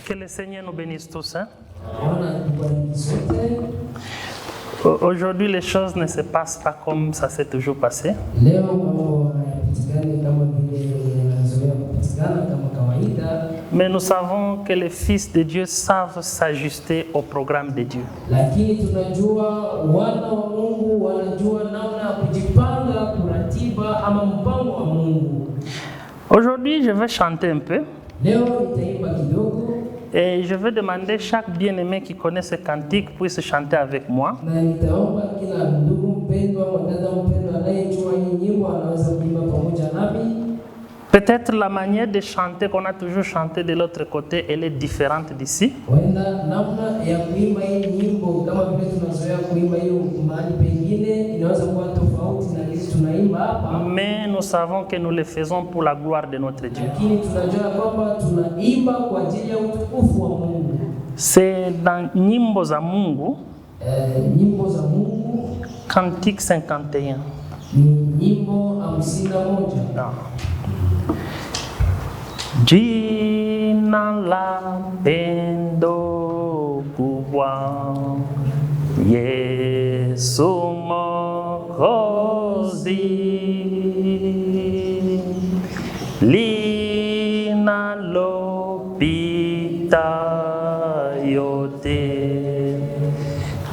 Que le Seigneur nous bénisse tous. Hein? Aujourd'hui, les choses ne se passent pas comme ça s'est toujours passé. Mais nous savons que les fils de Dieu savent s'ajuster au programme de Dieu. Aujourd'hui, je vais chanter un peu. Et je vais demander chaque bien-aimé qui connaît ce cantique puisse chanter avec moi. Peut-être la manière de chanter qu'on a toujours chanté de l'autre côté, elle est différente d'ici. Mais nous savons que nous le faisons pour la gloire de notre Dieu. C'est dans Nyimbo za Mungu, Cantique 51. Jina la pendo kubwa Yesu Mwokozi linalopita yote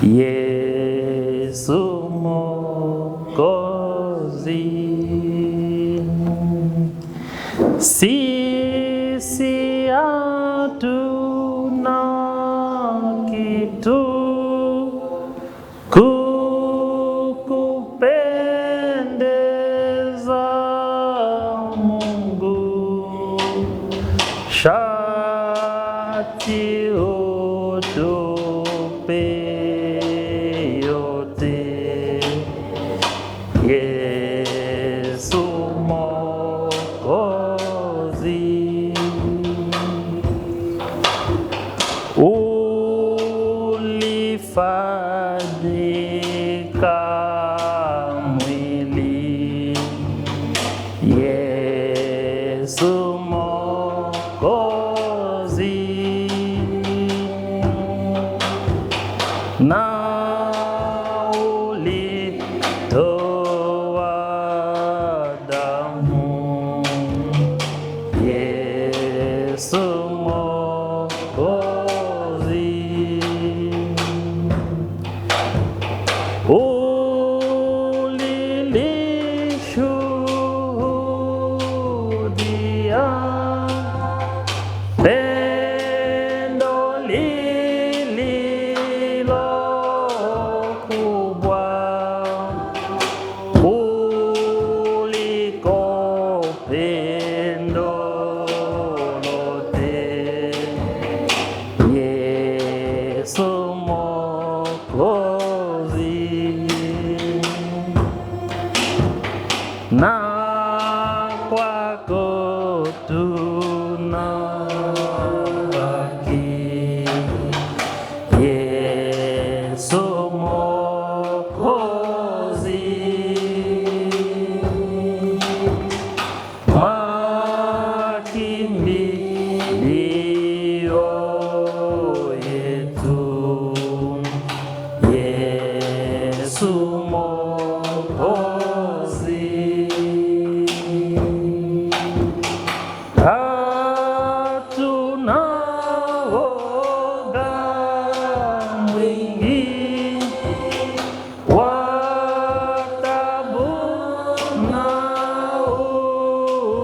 Yesu Mwokozi. Sisi hatuna kitu kukupendeza Mungu, shati utupe yote Yesu Mwokozi. Ulifanyika mwili Yesu Mwokozi, na ulitoa damu Yesu Mwokozi. Ulilishuhudia pendo lililo kubwa kuliko pendo lote Yesu Mwokozi. Na kwako tunabaki Yesu Mwokozi, makimbilio yetu Yesu Mwokozi. Hatuna woga mwingi wa taabu na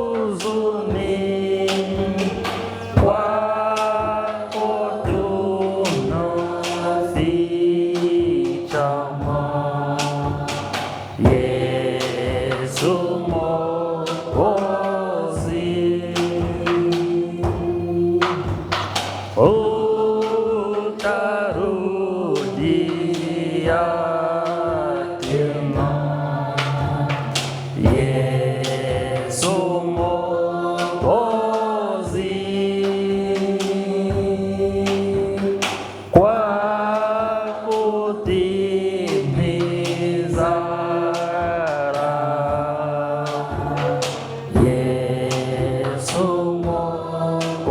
huzuni, kwako tunafichama Yesu Mwokozi. Utarudia tena Yesu Mwokozi, kwa kutimiza Yesu Mwokozi.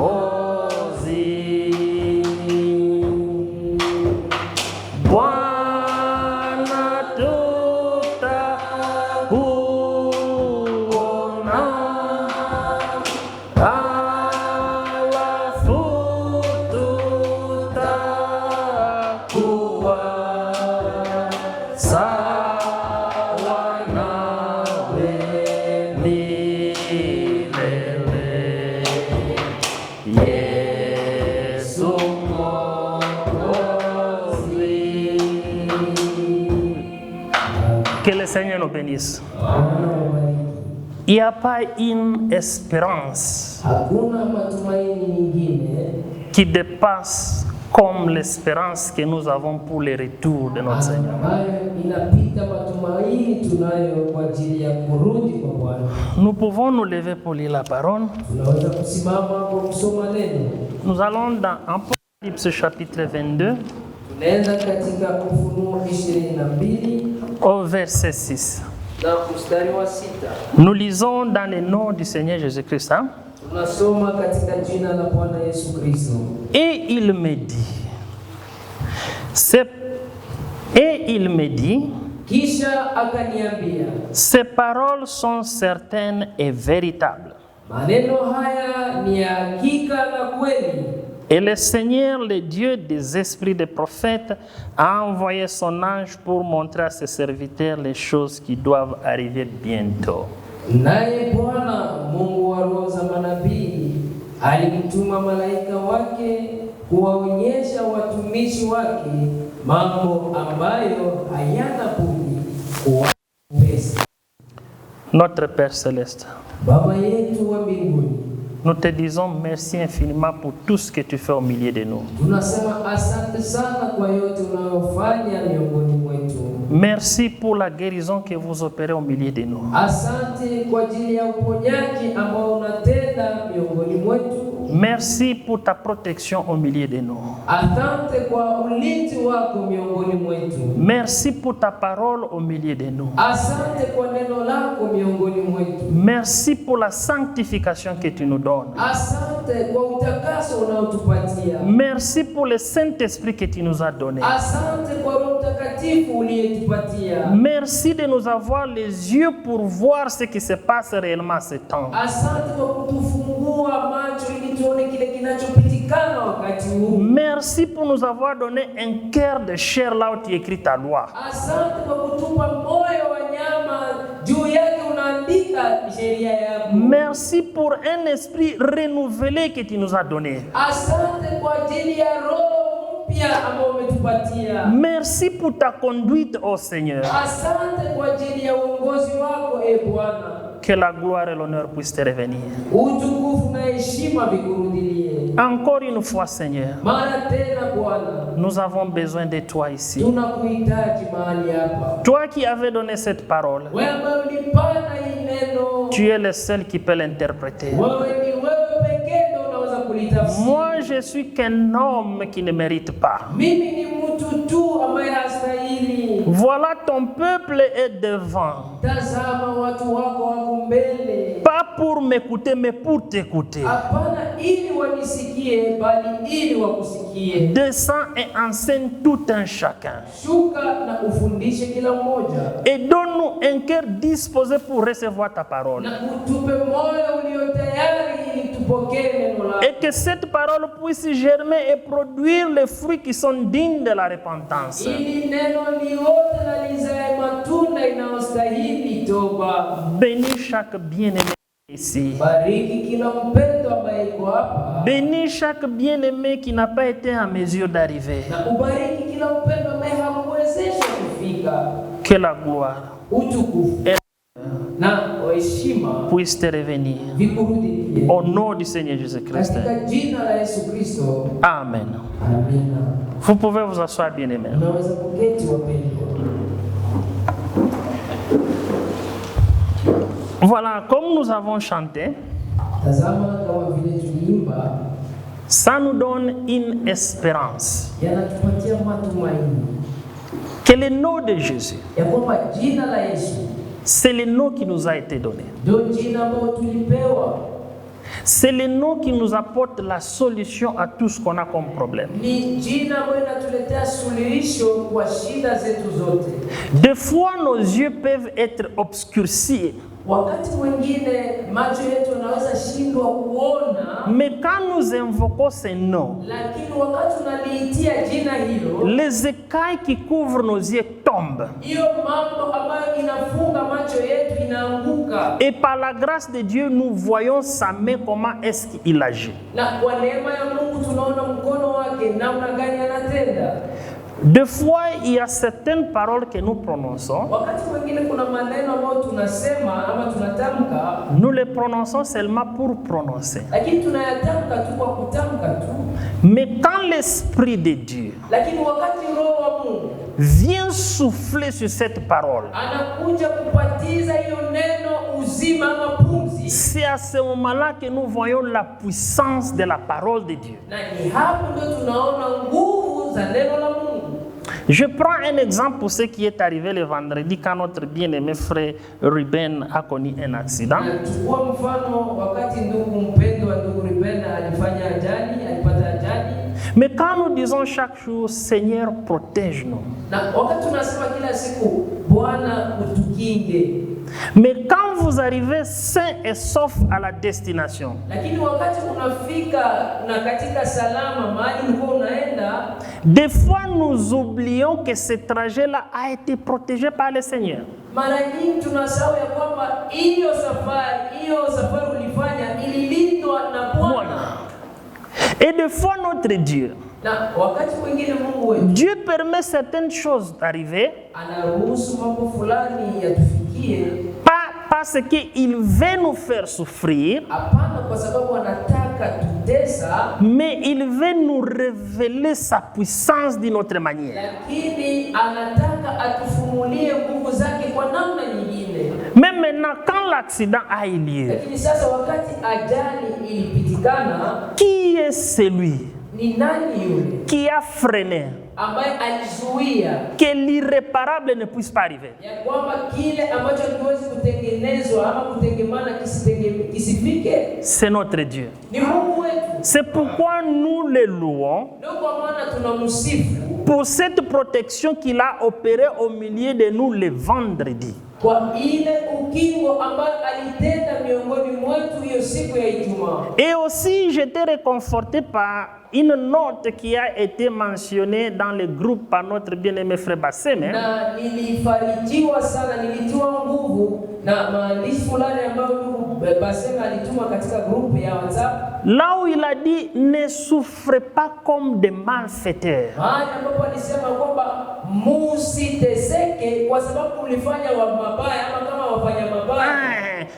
nous bénisse. Il n'y a pas une espérance qui dépasse comme l'espérance que nous avons pour le retour de notre Seigneur. Nous pouvons nous lever pour lire la parole. Nous allons dans Apocalypse chapitre 22 au verset 6. Nous lisons dans le nom du Seigneur Jésus-Christ. Hein? Et il me dit, ces paroles sont certaines et véritables. Et le Seigneur, le Dieu des esprits des prophètes, a envoyé son ange pour montrer à ses serviteurs les choses qui doivent arriver bientôt. Naye Bwana Mungu wa roho za manabii alimtuma malaika wake kuwaonyesha watumishi wake mambo ambayo hayana budi kuwapesa. Notre Père Céleste, Baba yetu wa mbinguni, nous te disons merci infiniment pour tout ce que tu fais au milieu de nous. Tunasema asante sana kwa yote unayofanya miongoni mwetu. Merci pour la guérison que vous opérez au milieu de nous. Asante kwa ajili ya uponyaji ambao unatenda miongoni mwetu. Merci pour ta protection au milieu de nous. Asante kwa ulinzi wako miongoni mwetu. Merci pour ta parole au milieu de nous. Asante kwa neno lako miongoni mwetu. Merci pour la sanctification que tu nous donnes. Asante kwa utakaso unaotupatia. Merci pour le Saint-Esprit que tu nous as donné. Asante kwa Roho Mtakatifu uliyetupatia. Merci de nous avoir les yeux pour voir ce qui se passe réellement ce temps. Asante kwa kutufungua macho ili tuone kile kinachopitikana wakati huu. Merci pour nous avoir donné un cœur de chair là où tu écris ta loi. Asante kwa kutupa moyo wa nyama juu yake unaandika sheria yako. Merci pour un esprit renouvelé que tu nous as donné. Asante kwa ajili ya roho mpya ambao umetupatia. Merci pour ta conduite, ô Seigneur. Asante kwa ajili ya uongozi wako, Bwana. Que la gloire et l'honneur puissent te revenir. Utukufu na heshima vikurudilie. Encore une fois, Seigneur, Mara tena Bwana, nous avons besoin de toi ici. Tunakuhitaji mahali hapa. Toi qui avais donné cette parole, Wewe ulipana hii neno. tu es le seul qui peut l'interpréter. Wewe ni wewe pekee ndio unaweza kulitafsiri. Moi, je suis qu'un homme qui ne mérite pas. Mimi ni mtu tu ambaye hastahili. Voilà, ton peuple est devant. Tazama watu wako wako mbele. Pas pour m'écouter, mais pour t'écouter. Hapana ili wanisikie, bali ili wakusikie. Descends et enseigne tout un chacun. Shuka na ufundishe kila mmoja. Et donne-nous un cœur disposé pour recevoir ta parole. Na utupe moyo ulio tayari ili tupokee neno lako. Et que cette parole puisse germer et produire les fruits qui sont dignes de la repentance. Ili neno liote na lizae matunda inayostahili toba. Bénis chaque bien-aimé ici. Bariki kila mpendo ambaye yuko hapa. Bénis chaque bien-aimé qui n'a pas été en mesure d'arriver. Na ubariki kila mpendo ambaye hakuwezesha kufika. Que la gloire Utukufu na heshima puisse te revenir. Vikurudie. Au nom du Seigneur Jésus-Christ. Katika jina la Yesu Kristo. Amen. Amina. Vous pouvez vous asseoir, bien-aimés. Unaweza kuketi wapendwa. Voilà, comme nous avons chanté, Tazama kama vile tuliimba, ça nous donne une espérance. yanatupatia matumaini. Que le nom de Jésus, Ya kwamba jina la Yesu c'est le nom qui nous a été donné. ndio jina ambalo tulipewa. C'est le nom qui nous apporte la solution à tout ce qu'on a comme problème. Ni jina ambalo linatuletea suluhisho kwa shida zetu zote. Des fois, nos yeux peuvent être obscurcis. Wakati mwingine macho yetu yanaweza shindwa kuona. Mais quand nous invoquons ce nom, Lakini wakati tunaliitia jina hilo, les écailles qui couvrent nos yeux tombent. hiyo mambo ambayo inafunga macho yetu inaanguka. Et par la grâce de Dieu, nous voyons sa main, comment est-ce qu'il agit. Na kwa neema ya Mungu tunaona mkono wake namna gani anatenda. Des fois, il y a certaines paroles que nous prononçons. Nous les prononçons seulement pour prononcer. Mais quand l'Esprit de Dieu vient souffler sur cette parole, c'est à ce moment-là que nous voyons la puissance de la parole de Dieu. Je prends un exemple pour ce qui est arrivé le vendredi quand notre bien-aimé frère Ruben a connu un accident. Mais quand nous disons chaque jour, Seigneur, protège-nous. Mais quand vous arrivez sain et sauf à la destination, des fois nous oublions que ce trajet-là a été protégé par le Seigneur. Et des fois notre Dieu, Dieu permet certaines choses d'arriver, pas parce qu'il veut nous faire souffrir, mais il veut nous révéler sa puissance d'une autre manière. Mais maintenant, quand l'accident a eu lieu, qui est celui qui a freiné que l'irréparable ne puisse pas arriver? C'est notre Dieu. C'est pourquoi nous le louons pour cette protection qu'il a opérée au milieu de nous le vendredi. Et aussi, j'étais réconforté par une note qui a été mentionnée dans le groupe par notre bien-aimé frère Basseme. Là où il a dit, ne souffrez pas comme des malfaiteurs.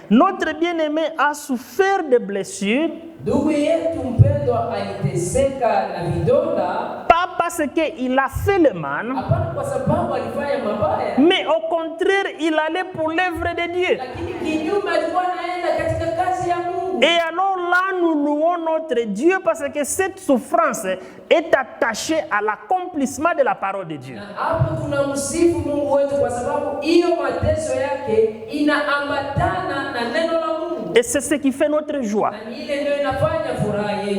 Notre bien-aimé a souffert de blessures, pas parce qu'il a fait le mal, mais au contraire, il allait pour l'œuvre de Dieu. Et alors là, nous louons notre Dieu parce que cette souffrance est attachée à l'accomplissement de la parole de Dieu. Et c'est ce qui fait notre joie.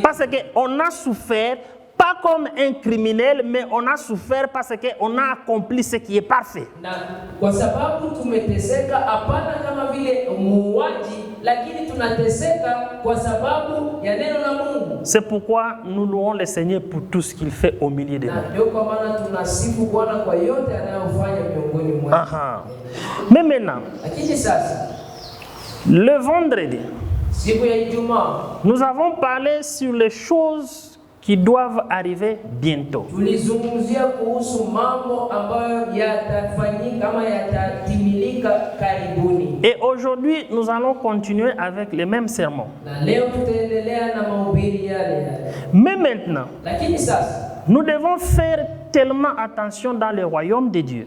Parce qu'on a souffert, pas comme un criminel, mais on a souffert parce qu'on a accompli ce qui est parfait. C'est pourquoi nous louons le Seigneur pour tout ce qu'il fait au milieu de nous. Mais maintenant, le vendredi, nous avons parlé sur les choses qui doivent arriver bientôt. Et aujourd'hui, nous allons continuer avec les mêmes sermons. Mais maintenant, nous devons faire tellement attention dans le royaume de Dieu.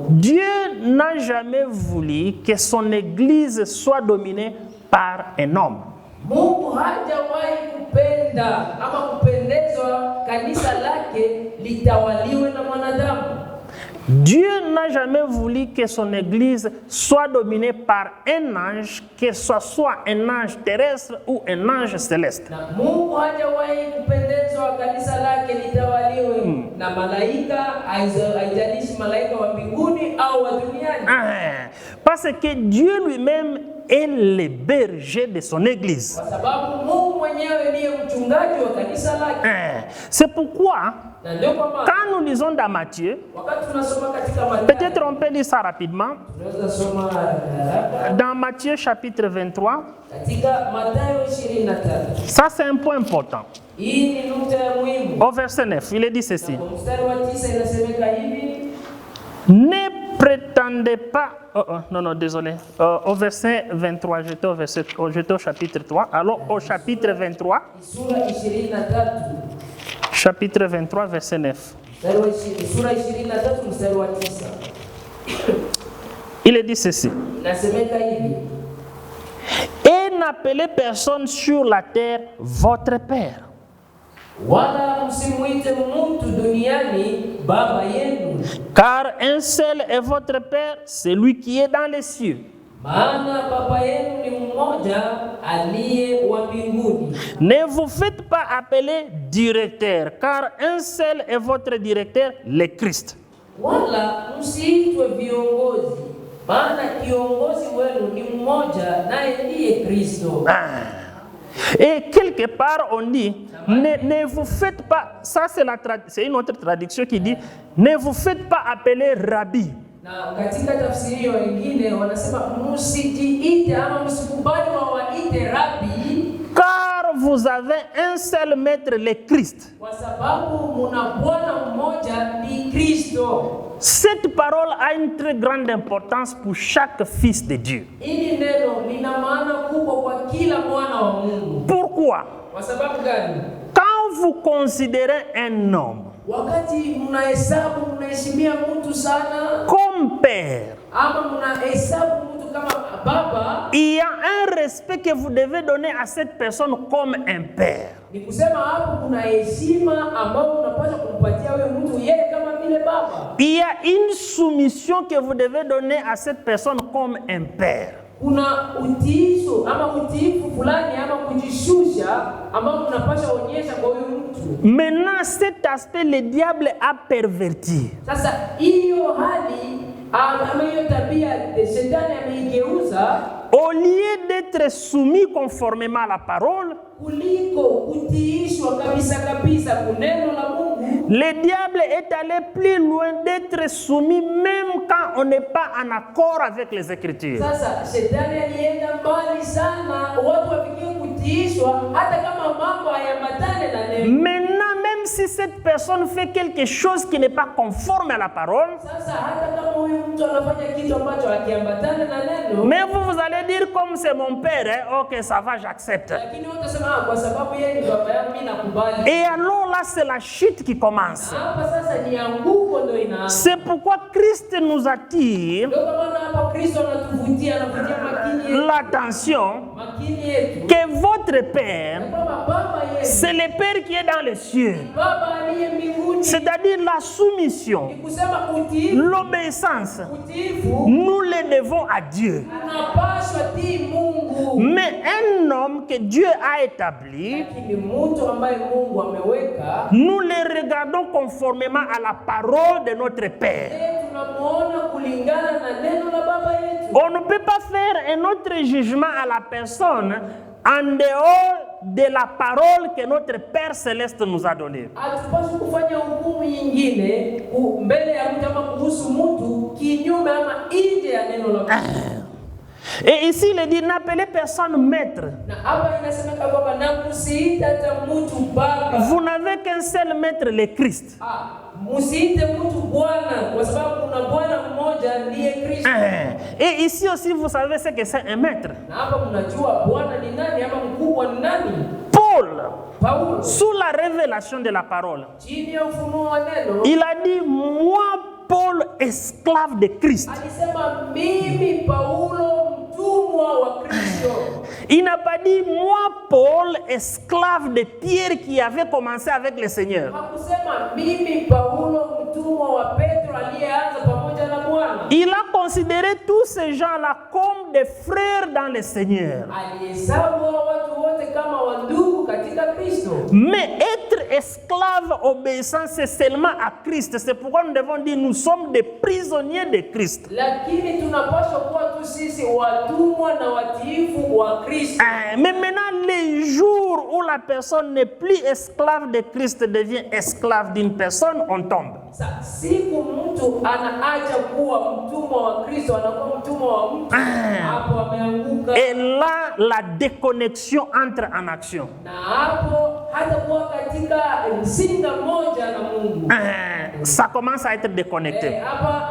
Dieu n'a jamais voulu que son église soit dominée par un homme. Dieu n'a jamais voulu que son église soit dominée par un ange, que ce soit un ange terrestre ou un ange céleste. Parce que Dieu lui-même est le berger de son église. C'est pourquoi, quand nous lisons dans Matthieu, peut-être on peut lire ça rapidement, dans Matthieu chapitre 23, ça c'est un point important. Au verset 9, il est dit ceci. Ne prétendez pas... désolé. Au verset 23, j'étais au chapitre 3. Alors, au chapitre 23, chapitre 23, verset 9. Il est dit ceci. Et n'appelez personne sur la terre votre père. Car un seul est votre père, celui qui est dans les cieux. Ne vous faites pas appeler directeur, car un seul est votre directeur, le Christ. Et quelque part on dit, ne vous faites pas, ça c'est une autre traduction qui dit, ne vous faites pas appeler rabbi. Car vous avez un seul maître, le Christ. Cette parole a une très grande importance pour chaque fils de Dieu. Pourquoi? Quand vous considérez un homme comme père, il y a un respect que vous devez donner à cette personne comme un père. Il y a une soumission que vous devez donner à cette personne comme un père. Maintenant, cet aspect, le diable a perverti. Au lieu d'être soumis conformément à la parole, le diable est allé plus loin d'être soumis même quand on n'est pas en accord avec les Écritures. Maintenant, même si cette personne fait quelque chose qui n'est pas conforme à la parole, mais vous allez dire comme c'est mon père, hein, ok, ça va, j'accepte. Et alors là, c'est la chute qui commence. C'est pourquoi Christ nous attire l'attention que votre Père, c'est le Père qui est dans les cieux. C'est-à-dire la soumission, l'obéissance, nous les devons à Dieu. Mais un homme que Dieu a établi, nous les regardons conformément à la parole de notre Père. On ne peut pas faire un autre jugement à la personne en dehors de la parole que notre Père Céleste nous a donnée. Et ici, il dit, n'appelez personne maître. Vous n'avez qu'un seul maître, le Christ. Et ici aussi, vous savez ce que c'est un maître. Paul, sous la révélation de la parole, il a dit, moi, Paul, esclave de Christ. Il n'a pas dit, moi, Paul, esclave de Pierre qui avait commencé avec le Seigneur. Il a considéré tous ces gens-là comme des frères dans le Seigneur. Mais être esclave obéissant, c'est seulement à Christ. C'est pourquoi nous devons dire, nous sommes des prisonniers de Christ. Mais maintenant, les jours où la personne n'est plus esclave de Christ, devient esclave d'une personne, on tombe. Siku mtu anaacha kuwa mtumwa wa Kristo, anakuwa mtumwa wa mtu, hapo ameanguka. Et là, la déconnexion entre en action. Na hapo hata kuwa katika msinga moja na Mungu. Ça commence à être déconnecté. Hapa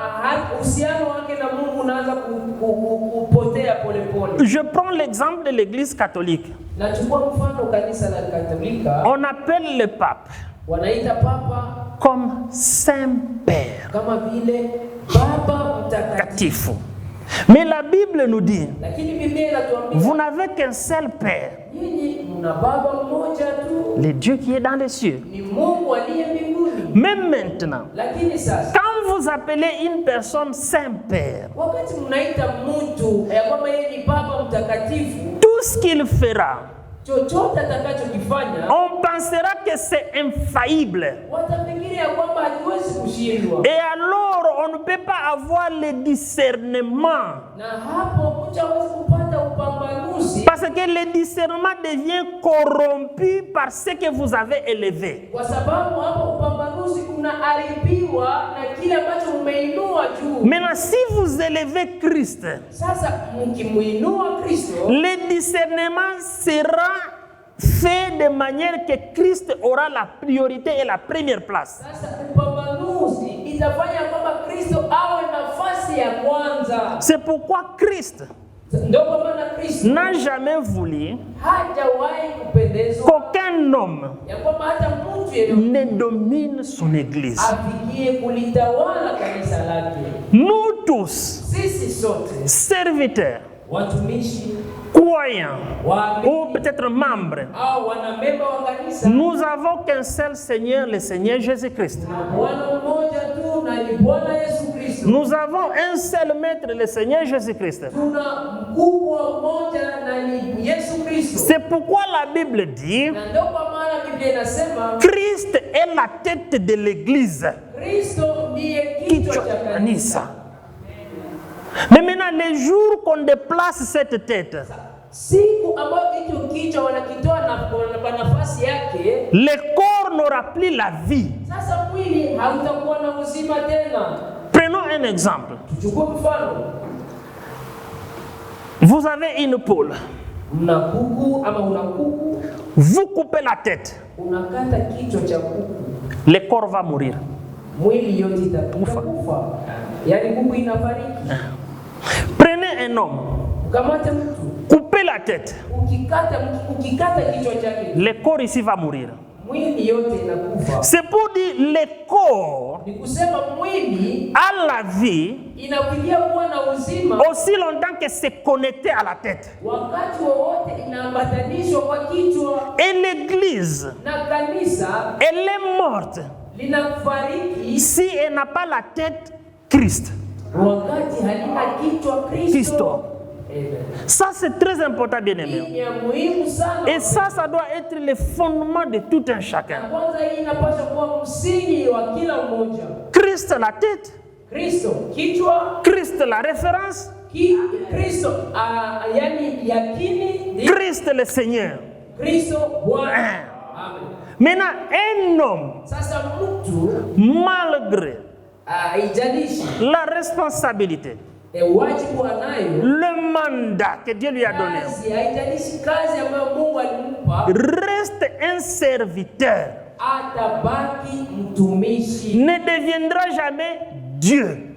uhusiano wake na Mungu unaanza kupotea pole pole. Je prends l'exemple de l'Église catholique. Nachukua mfano kanisa la Katolika. On appelle le pape wanaita papa comme Saint-Père. Kama vile Baba Mtakatifu. Mais la Bible nous dit, lakini Biblia inatuambia, vous n'avez qu'un seul Père, le Dieu qui est dans les cieux. Même maintenant, quand vous appelez une personne Saint-Père, tout ce qu'il fera, on pensera que c'est infaillible. Et alors, on ne peut pas avoir le discernement. Parce que le discernement devient corrompu par ce que vous avez élevé. Maintenant, si vous élevez Christ, le discernement sera fait de manière que Christ aura la priorité et la première place. C'est pourquoi Christ n'a jamais voulu qu'aucun homme ne domine son église. Nous tous, serviteurs, croyants ou peut-être membres, nous avons qu'un seul Seigneur, le Seigneur Jésus-Christ. Nous avons un seul maître, le Seigneur Jésus-Christ. C'est pourquoi la Bible dit, Christ est la tête de l'église. Mais maintenant, les jours qu'on déplace cette tête, le corps n'aura plus la vie. Prenons un exemple. Vous avez une poule. Vous coupez la tête. Le corps va mourir. Prenez un homme. Coupez la tête. Le corps ici va mourir. C'est pour dire le corps a la vie aussi longtemps que c'est connecté à la tête. Et l'église, elle est morte si elle n'a pas la tête Christ. Christo. Ça c'est très important, bien aimé. Et ça doit être le fondement de tout un chacun. Christ la tête. Christ la référence. Christ le Seigneur. Maintenant, un homme, malgré la responsabilité, le mandat que Dieu lui a donné, reste un serviteur, ne deviendra jamais Dieu.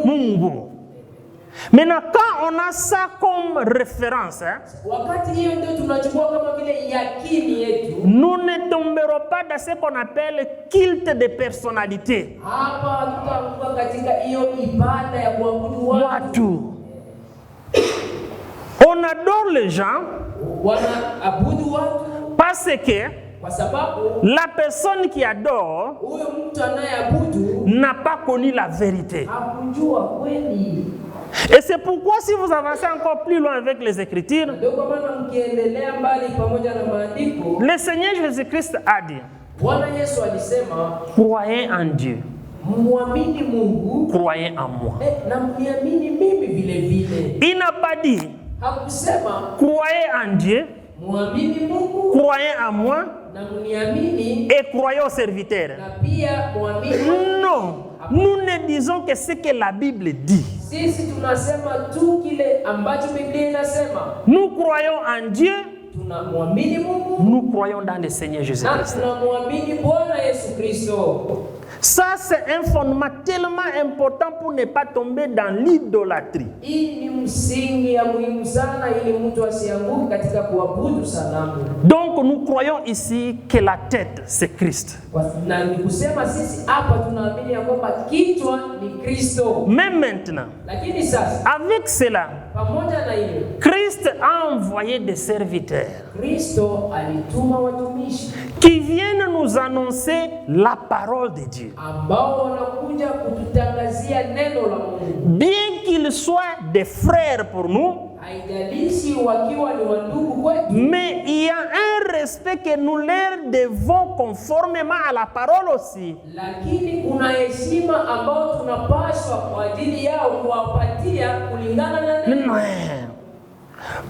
Mungu. Maintenant, quand on a ça comme référence, nous ne tomberons pas dans ce qu'on appelle culte de personnalité. On adore les gens parce que la personne qui adore n'a pas connu la vérité. Et c'est pourquoi si vous avancez encore plus loin avec les Écritures, le Seigneur Jésus-Christ a dit, croyez en Dieu, croyez en moi. Il n'a pas dit, croyez en Dieu, Muamini Mungu. Croyez en moi. Na muniamini. Et croyez au serviteur. Na pia muamini. Non. Nous ne disons que ce que la Bible dit. Sisi tunasema tu kile ambacho Biblia inasema. Nous croyons en Dieu. Tunamwamini Mungu. Nous croyons dans le Seigneur Jésus-Christ. Na tunamwamini Bwana Yesu Kristo. Ça, c'est un fondement tellement important pour ne pas tomber dans l'idolâtrie. Donc, nous croyons ici que la tête, c'est Christ. Mais maintenant, avec cela, Christ a envoyé des serviteurs qui viennent nous annoncer la parole de Dieu. Bien qu'ils soient des frères pour nous, mais il y a un respect que nous leur devons conformément à la parole aussi.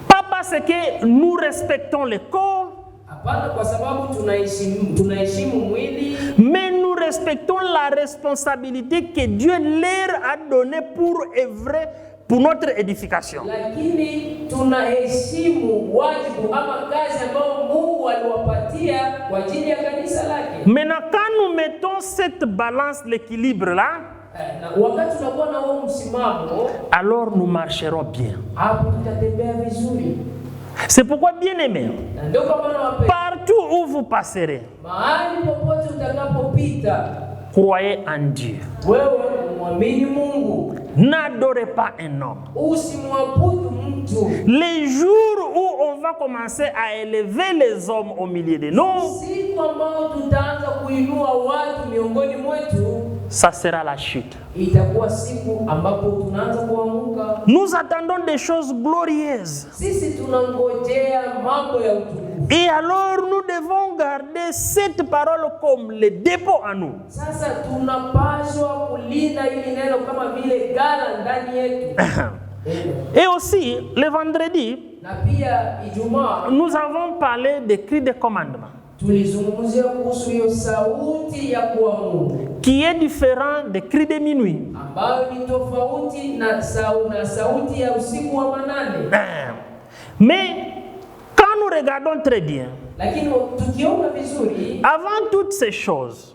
Pas parce que nous respectons le corps, mais nous respectons la responsabilité que Dieu leur a donnée pour œuvrer pour notre édification. Maintenant, quand nous mettons cette balance, l'équilibre là, alors nous marcherons bien. C'est pourquoi, bien aimé, partout où vous passerez, croyez en Dieu. N'adorez pas un homme. Les jours où on va commencer à élever les hommes au milieu de nous, ça sera la chute. Nous attendons des choses glorieuses. Et alors nous devons garder cette parole comme le dépôt à nous. Et aussi, le vendredi, nous avons parlé des cris de commandement, qui est différent des cris de minuit. Mais quand nous regardons très bien, avant toutes ces choses,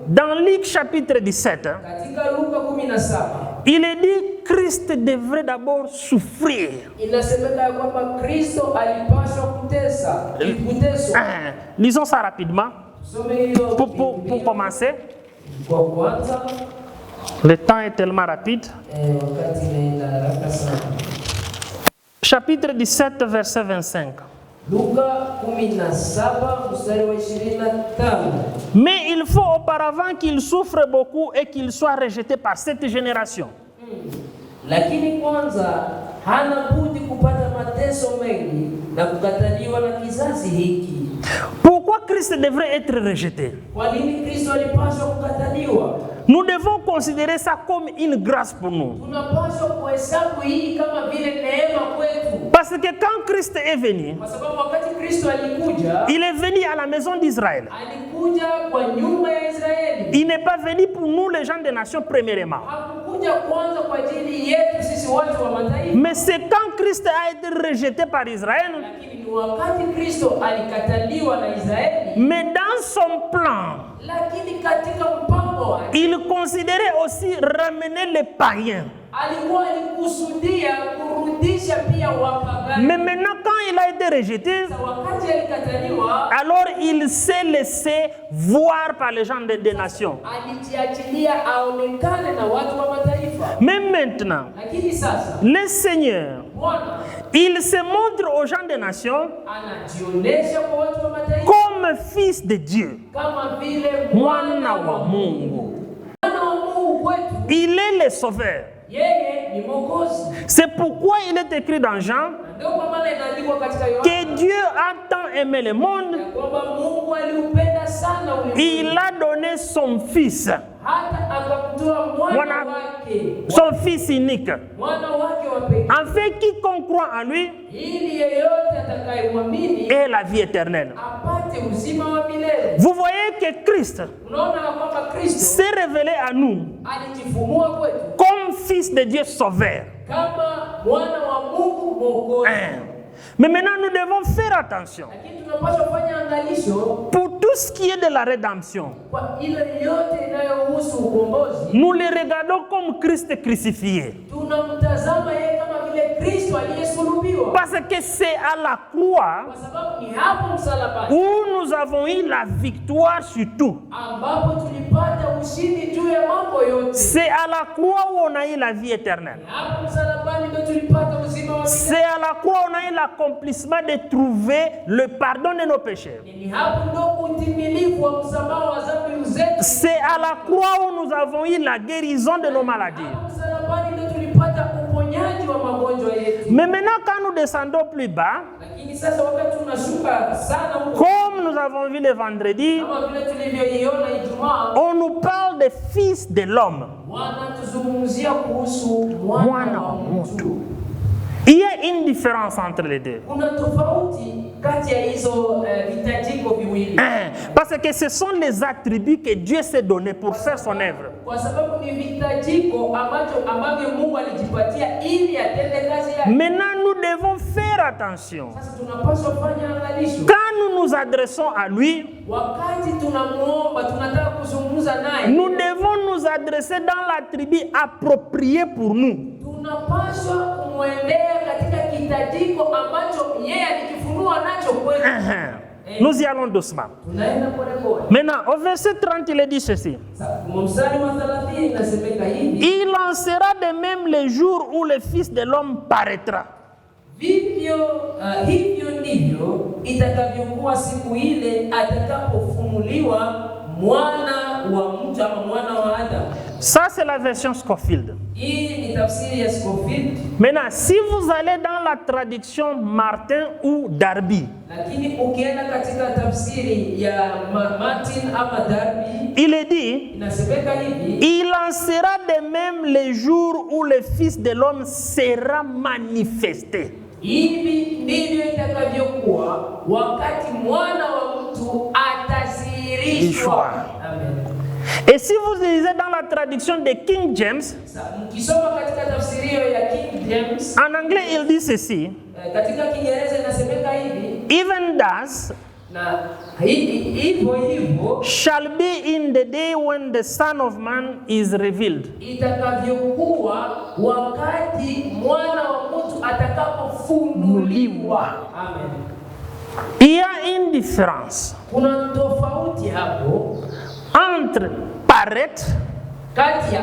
dans Luc chapitre 17, il est dit que Christ devrait d'abord souffrir. Lisons ça rapidement pour commencer. Le temps est tellement rapide. Chapitre 17, verset 25. Mais il faut auparavant qu'il souffre beaucoup et qu'il soit rejeté par cette génération. Pourquoi Christ devrait être rejeté? Nous devons considérer ça comme une grâce pour nous. Parce que quand Christ est venu, il est venu à la maison d'Israël. Il n'est pas venu pour nous, les gens des nations, premièrement. Mais c'est quand Christ a été rejeté par Israël, mais dans son plan, il considérait aussi ramener les païens. Mais maintenant, quand il a été rejeté, alors il s'est laissé voir par les gens des nations. Mais maintenant, le Seigneur, il se montre aux gens des nations comme fils de Dieu. Mwana wa Mungu. Il est le sauveur. C'est pourquoi il est écrit dans Jean que Dieu a tant aimé le monde, il a donné son fils, son fils unique, afin quiconque croit en lui ili yeyote atakayemwamini ait la vie éternelle. apate uzima wa milele. Vous voyez que Christ Unaona kwamba Kristo s'est révélé à nous alijifunua kwetu comme fils de Dieu sauveur. kama mwana wa Mungu mwokozi. Mais maintenant, nous devons faire attention. Lakini tunapaswa kufanya angalisho Pour tout ce qui est de la rédemption, kwa ile yote inayohusu ukombozi. nous les regardons comme Christ crucifié. Tunamtazama yeye kama vile Kristo aliyesulubiwa. Parce que c'est à la croix Kwa sababu ni hapo msalabani où nous avons eu la victoire sur tout. ambapo tulipata ushindi juu ya mambo yote. C'est à la croix où on a eu la vie éternelle. Hapo msalabani ndio tulipata uzima wa milele. C'est à la croix où on a eu l'accomplissement de trouver le pardon de nos péchés. Ni hapo ndio utimilifu wa msamaha wa dhambi zetu. C'est à la croix où nous avons eu la guérison de nos maladies. Hapo msalabani ndio tulipata uponyaji wa magonjwa yetu. Mais maintenant, quand nous descendons plus bas, Lakini sasa wakati tunashuka sana huko, comme nous avons vu le vendredi, kama vile tulivyoiona Ijumaa, on nous parle des fils de l'homme. wanatuzungumzia kuhusu mwana wa mtu. Il y a une différence entre les deux. Kuna tofauti kati ya hizo vitajiko viwili. Parce que ce sont les attributs que Dieu s'est donnés pour faire son œuvre. Kwa sababu ni vitajiko ambavyo Mungu alijipatia ili atende kazi yake. Maintenant, nous devons faire attention. Sasa tunapaswa kufanya angalisho. Quand nous nous adressons à lui, Wakati tunamuomba, tunataka kuzungumza naye, nous devons nous adresser dans l'attribut approprié pour nous. tunapaswa kumwendea katika kitajiko ambacho yeye alijifunua nacho kwetu. Nous y allons doucement. Tunaenda pole pole. Maintenant, au verset 30, il est dit ceci. Mstari wa 30 inasemeka hivi: Il en sera de même les jours où le Fils de l'homme paraîtra. Hivyo ndivyo itakavyokuwa siku ile atakapofunuliwa mwana wa mtu ama mwana wa Adamu. Ça, c'est la version Scofield. Hii ni tafsiri ya Scofield. Maintenant, si vous allez dans la traduction Martin ou Darby, Lakini ukienda katika tafsiri ya Martin ama Darby, il est dit, inasemeka hivi: il en sera de même les jours où le Fils de l'homme sera manifesté. hivi ndivyo itakavyokuwa wakati mwana wa mtu atadhihirishwa. Amen. Et si vous lisez dans la traduction de King James, Mkisoma katika tafsiri ya King James, en anglais il dit ceci, katika Kiingereza inasemeka hivi: even thus na hivyo shall be in the day when the Son of Man is revealed. itakavyokuwa wakati mwana wa mtu atakapofunuliwa. Amen. Il y a une différence Kuna tofauti hapo entre paraître kati ya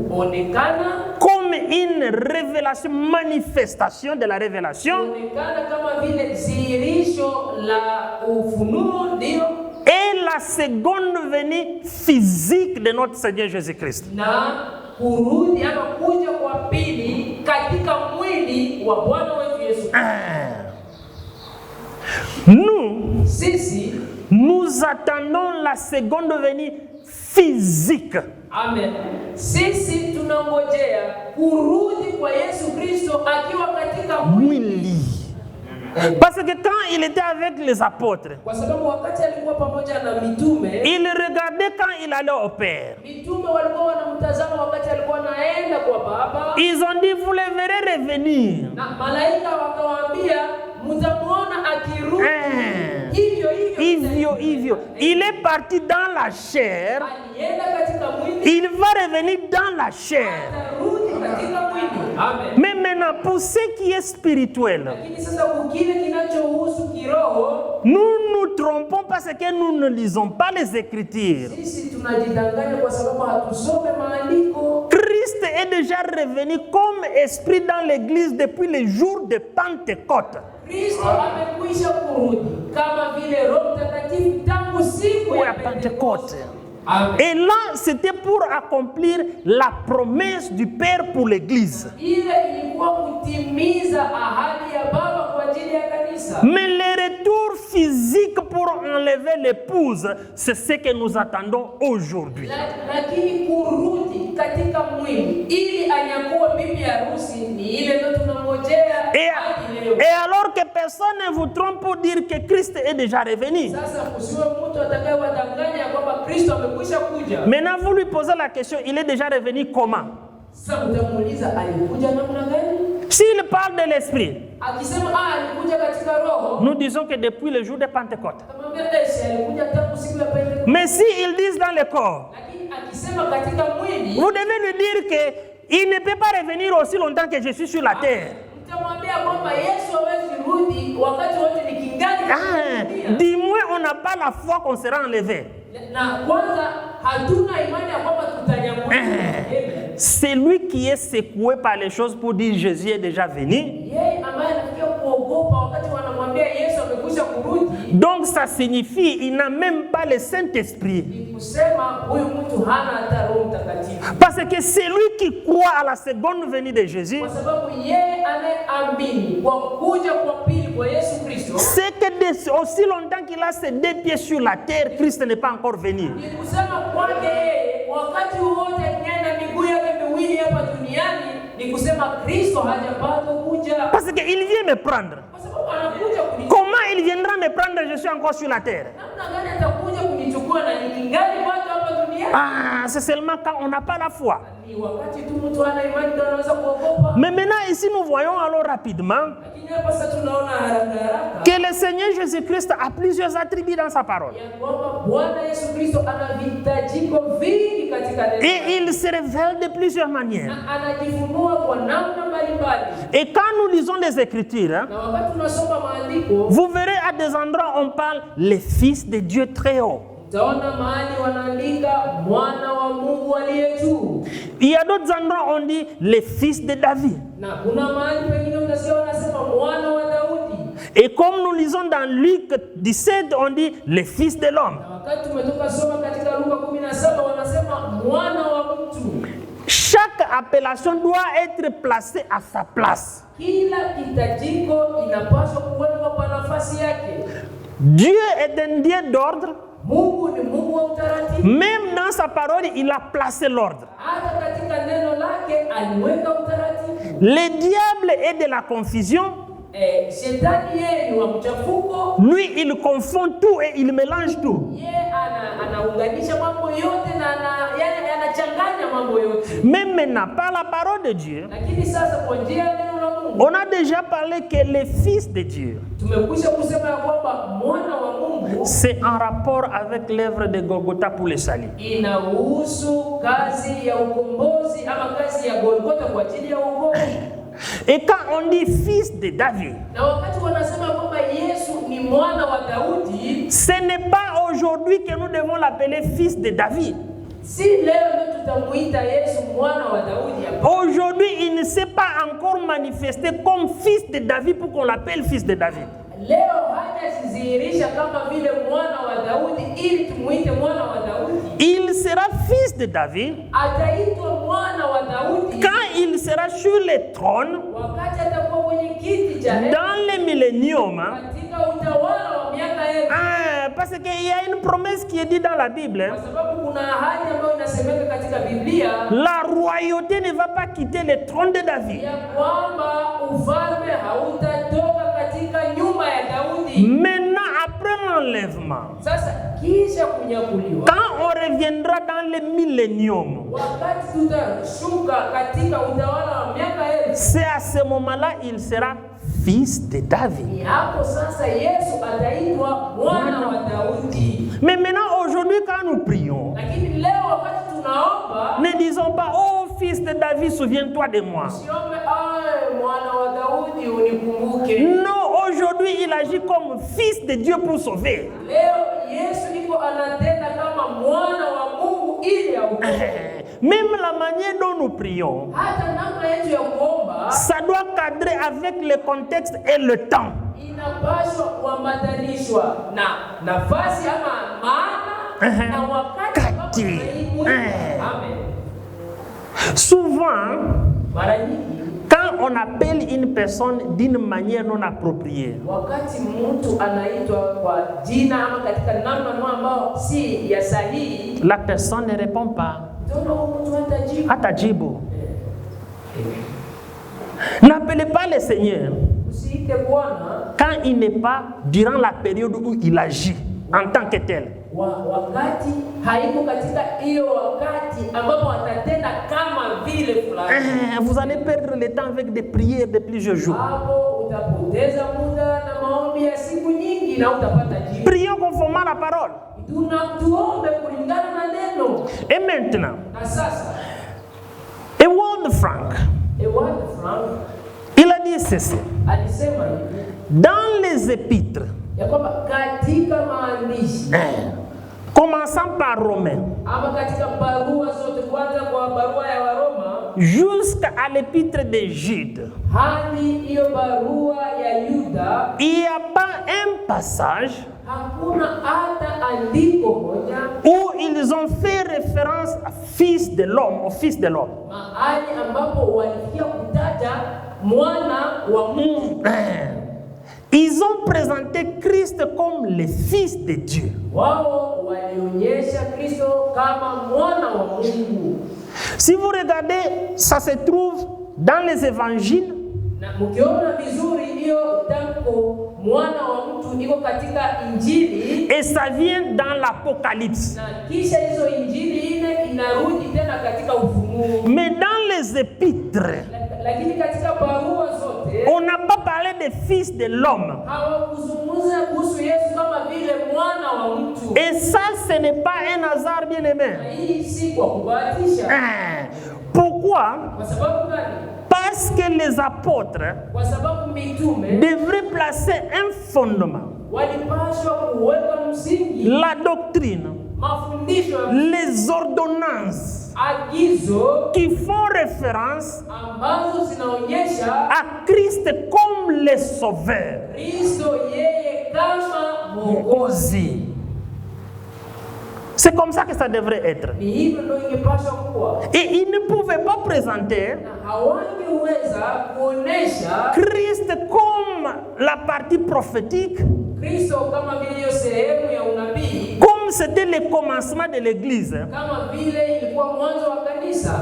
kuonekana, comme une révélation, manifestation de la révélation, kuonekana kama vile dhihirisho la ufunuo, ndio, et la seconde venue physique de notre Seigneur Jésus-Christ. na kurudi ama kuja kwa pili katika mwili wa Bwana wetu Yesu. Nous, Sisi nous attendons la seconde venue physique. Amen. Sisi tunangojea kurudi kwa Yesu Kristo akiwa katika mwili. Parce que quand il était avec les apôtres, Kwa sababu wakati alikuwa pamoja na mitume, il regardait quand il allait au Père. mitume walikuwa wanamtazama wakati alikuwa anaenda kwa Baba. Ils ont dit, vous le verrez revenir. Na malaika wakawaambia mtamuona akirudi. Hivyo. Il est parti dans la chair. Alienda katika mwili, Il va revenir dans la chair. atarudi katika mwili. Amen. Mais maintenant, pour ce qui est spirituel, Lakini sasa kile kinachohusu kiroho, nous nous trompons parce que nous ne lisons pas les Écritures. sisi tunajidanganya kwa sababu hatusome maandiko. Christ est déjà revenu comme esprit dans l'église depuis le jour de Pentecôte. Kristo amekwisha kurudi kama vile Roho Mtakatifu tangu siku ya Pentecôte. Amen. Et là, c'était pour accomplir la promesse du Père pour l'église. Ile ilikuwa kutimiza ahadi ya Baba kwa ajili ya kanisa. Mais le retour physique pour enlever l'épouse, c'est ce que nous attendons aujourd'hui. Lakini kurudi katika mwili ili anyakuwe bibi harusi ni ile ndio tunangojea Et alors que personne ne vous trompe pour dire que Christ est déjà revenu. Maintenant, vous lui posez la question, il est déjà revenu comment? S'il parle de l'esprit, nous disons que depuis le jour de Pentecôte. Mais s'ils disent dans le corps, vous devez lui dire qu'il ne peut pas revenir aussi longtemps que je suis sur la terre. Dis-moi, on n'a pas la foi qu'on sera enlevé. C'est lui qui est secoué par les choses pour dire Jésus est déjà venu. Donc ça signifie qu'il n'a même pas le Saint-Esprit. Parce que c'est lui qui croit à la seconde venue de Jésus. C'est que aussi longtemps qu'il a ses deux pieds sur la terre, Christ n'est pas encore venu. Parce qu'il vient me prendre. Comment il viendra me prendre? Je suis encore sur la terre. C'est seulement quand on n'a pas la foi. Mais maintenant ici nous voyons alors rapidement que le Seigneur Jésus-Christ a plusieurs attributs dans sa parole. Et il se révèle de plusieurs manières. Et quand nous lisons les Écritures, vous verrez à des endroits on parle les fils de Dieu très haut. Il y a d'autres endroits on dit les fils de David. Et comme nous lisons dans Luc 17, on dit les fils de l'homme. Chaque appellation doit être placée à sa place. Dieu est un Dieu d'ordre. Même dans sa parole, il a placé l'ordre. Le diable est de la confusion. Lui, il confond tout et il mélange tout. Mais maintenant, par la parole de Dieu, on a déjà parlé que les fils de Dieu, c'est en rapport avec l'œuvre de Golgotha pour le salut. Et quand on dit fils de David, ce n'est pas aujourd'hui que nous devons l'appeler fils de David. Aujourd'hui, il ne s'est pas encore manifesté comme fils de David pour qu'on l'appelle fils de David. Il sera fils de David quand il sera sur le trône dans le millénium. Parce qu'il y a une promesse qui est dite dans la Bible. La royauté ne va pas quitter le trône de David. Maintenant, après l'enlèvement, quand on reviendra dans le millénium, c'est à ce moment-là il sera fils de David. Mais maintenant, aujourd'hui, quand nous prions, ne disons pas, oh fils de David, souviens-toi de moi. Non, aujourd'hui, il agit comme fils de Dieu pour sauver. Même la manière dont nous prions, ça doit cadrer avec le contexte et le temps. Souvent, quand on appelle une personne d'une manière non appropriée, la personne ne répond pas. Atajibu. N'appelez pas le Seigneur. quand il n'est pas durant la période où il agit en tant que tel. Vous allez perdre le temps avec des prières de plusieurs jours. Prions conformément à la parole. Et maintenant, Ewald Frank, il a dit ceci. Dans les épîtres, commençant par Romains, jusqu'à l'épître de Jude, il n'y a pas un passage où ils ont fait référence à fils de l'homme, au fils de l'homme. Ils ont présenté Christ comme le Fils de Dieu. Si vous regardez, ça se trouve dans les évangiles. Et ça vient dans l'Apocalypse. Mais dans les épîtres, on n'a pas parlé des fils de l'homme. Et ça, ce n'est pas un hasard, bien aimé. Pourquoi? Parce que les apôtres devraient placer un fondement, la doctrine, les ordonnances qui font référence à Christ comme le Sauveur. C'est comme ça que ça devrait être. Et il ne pouvait pas présenter Christ comme la partie prophétique, comme c'était le commencement de l'église.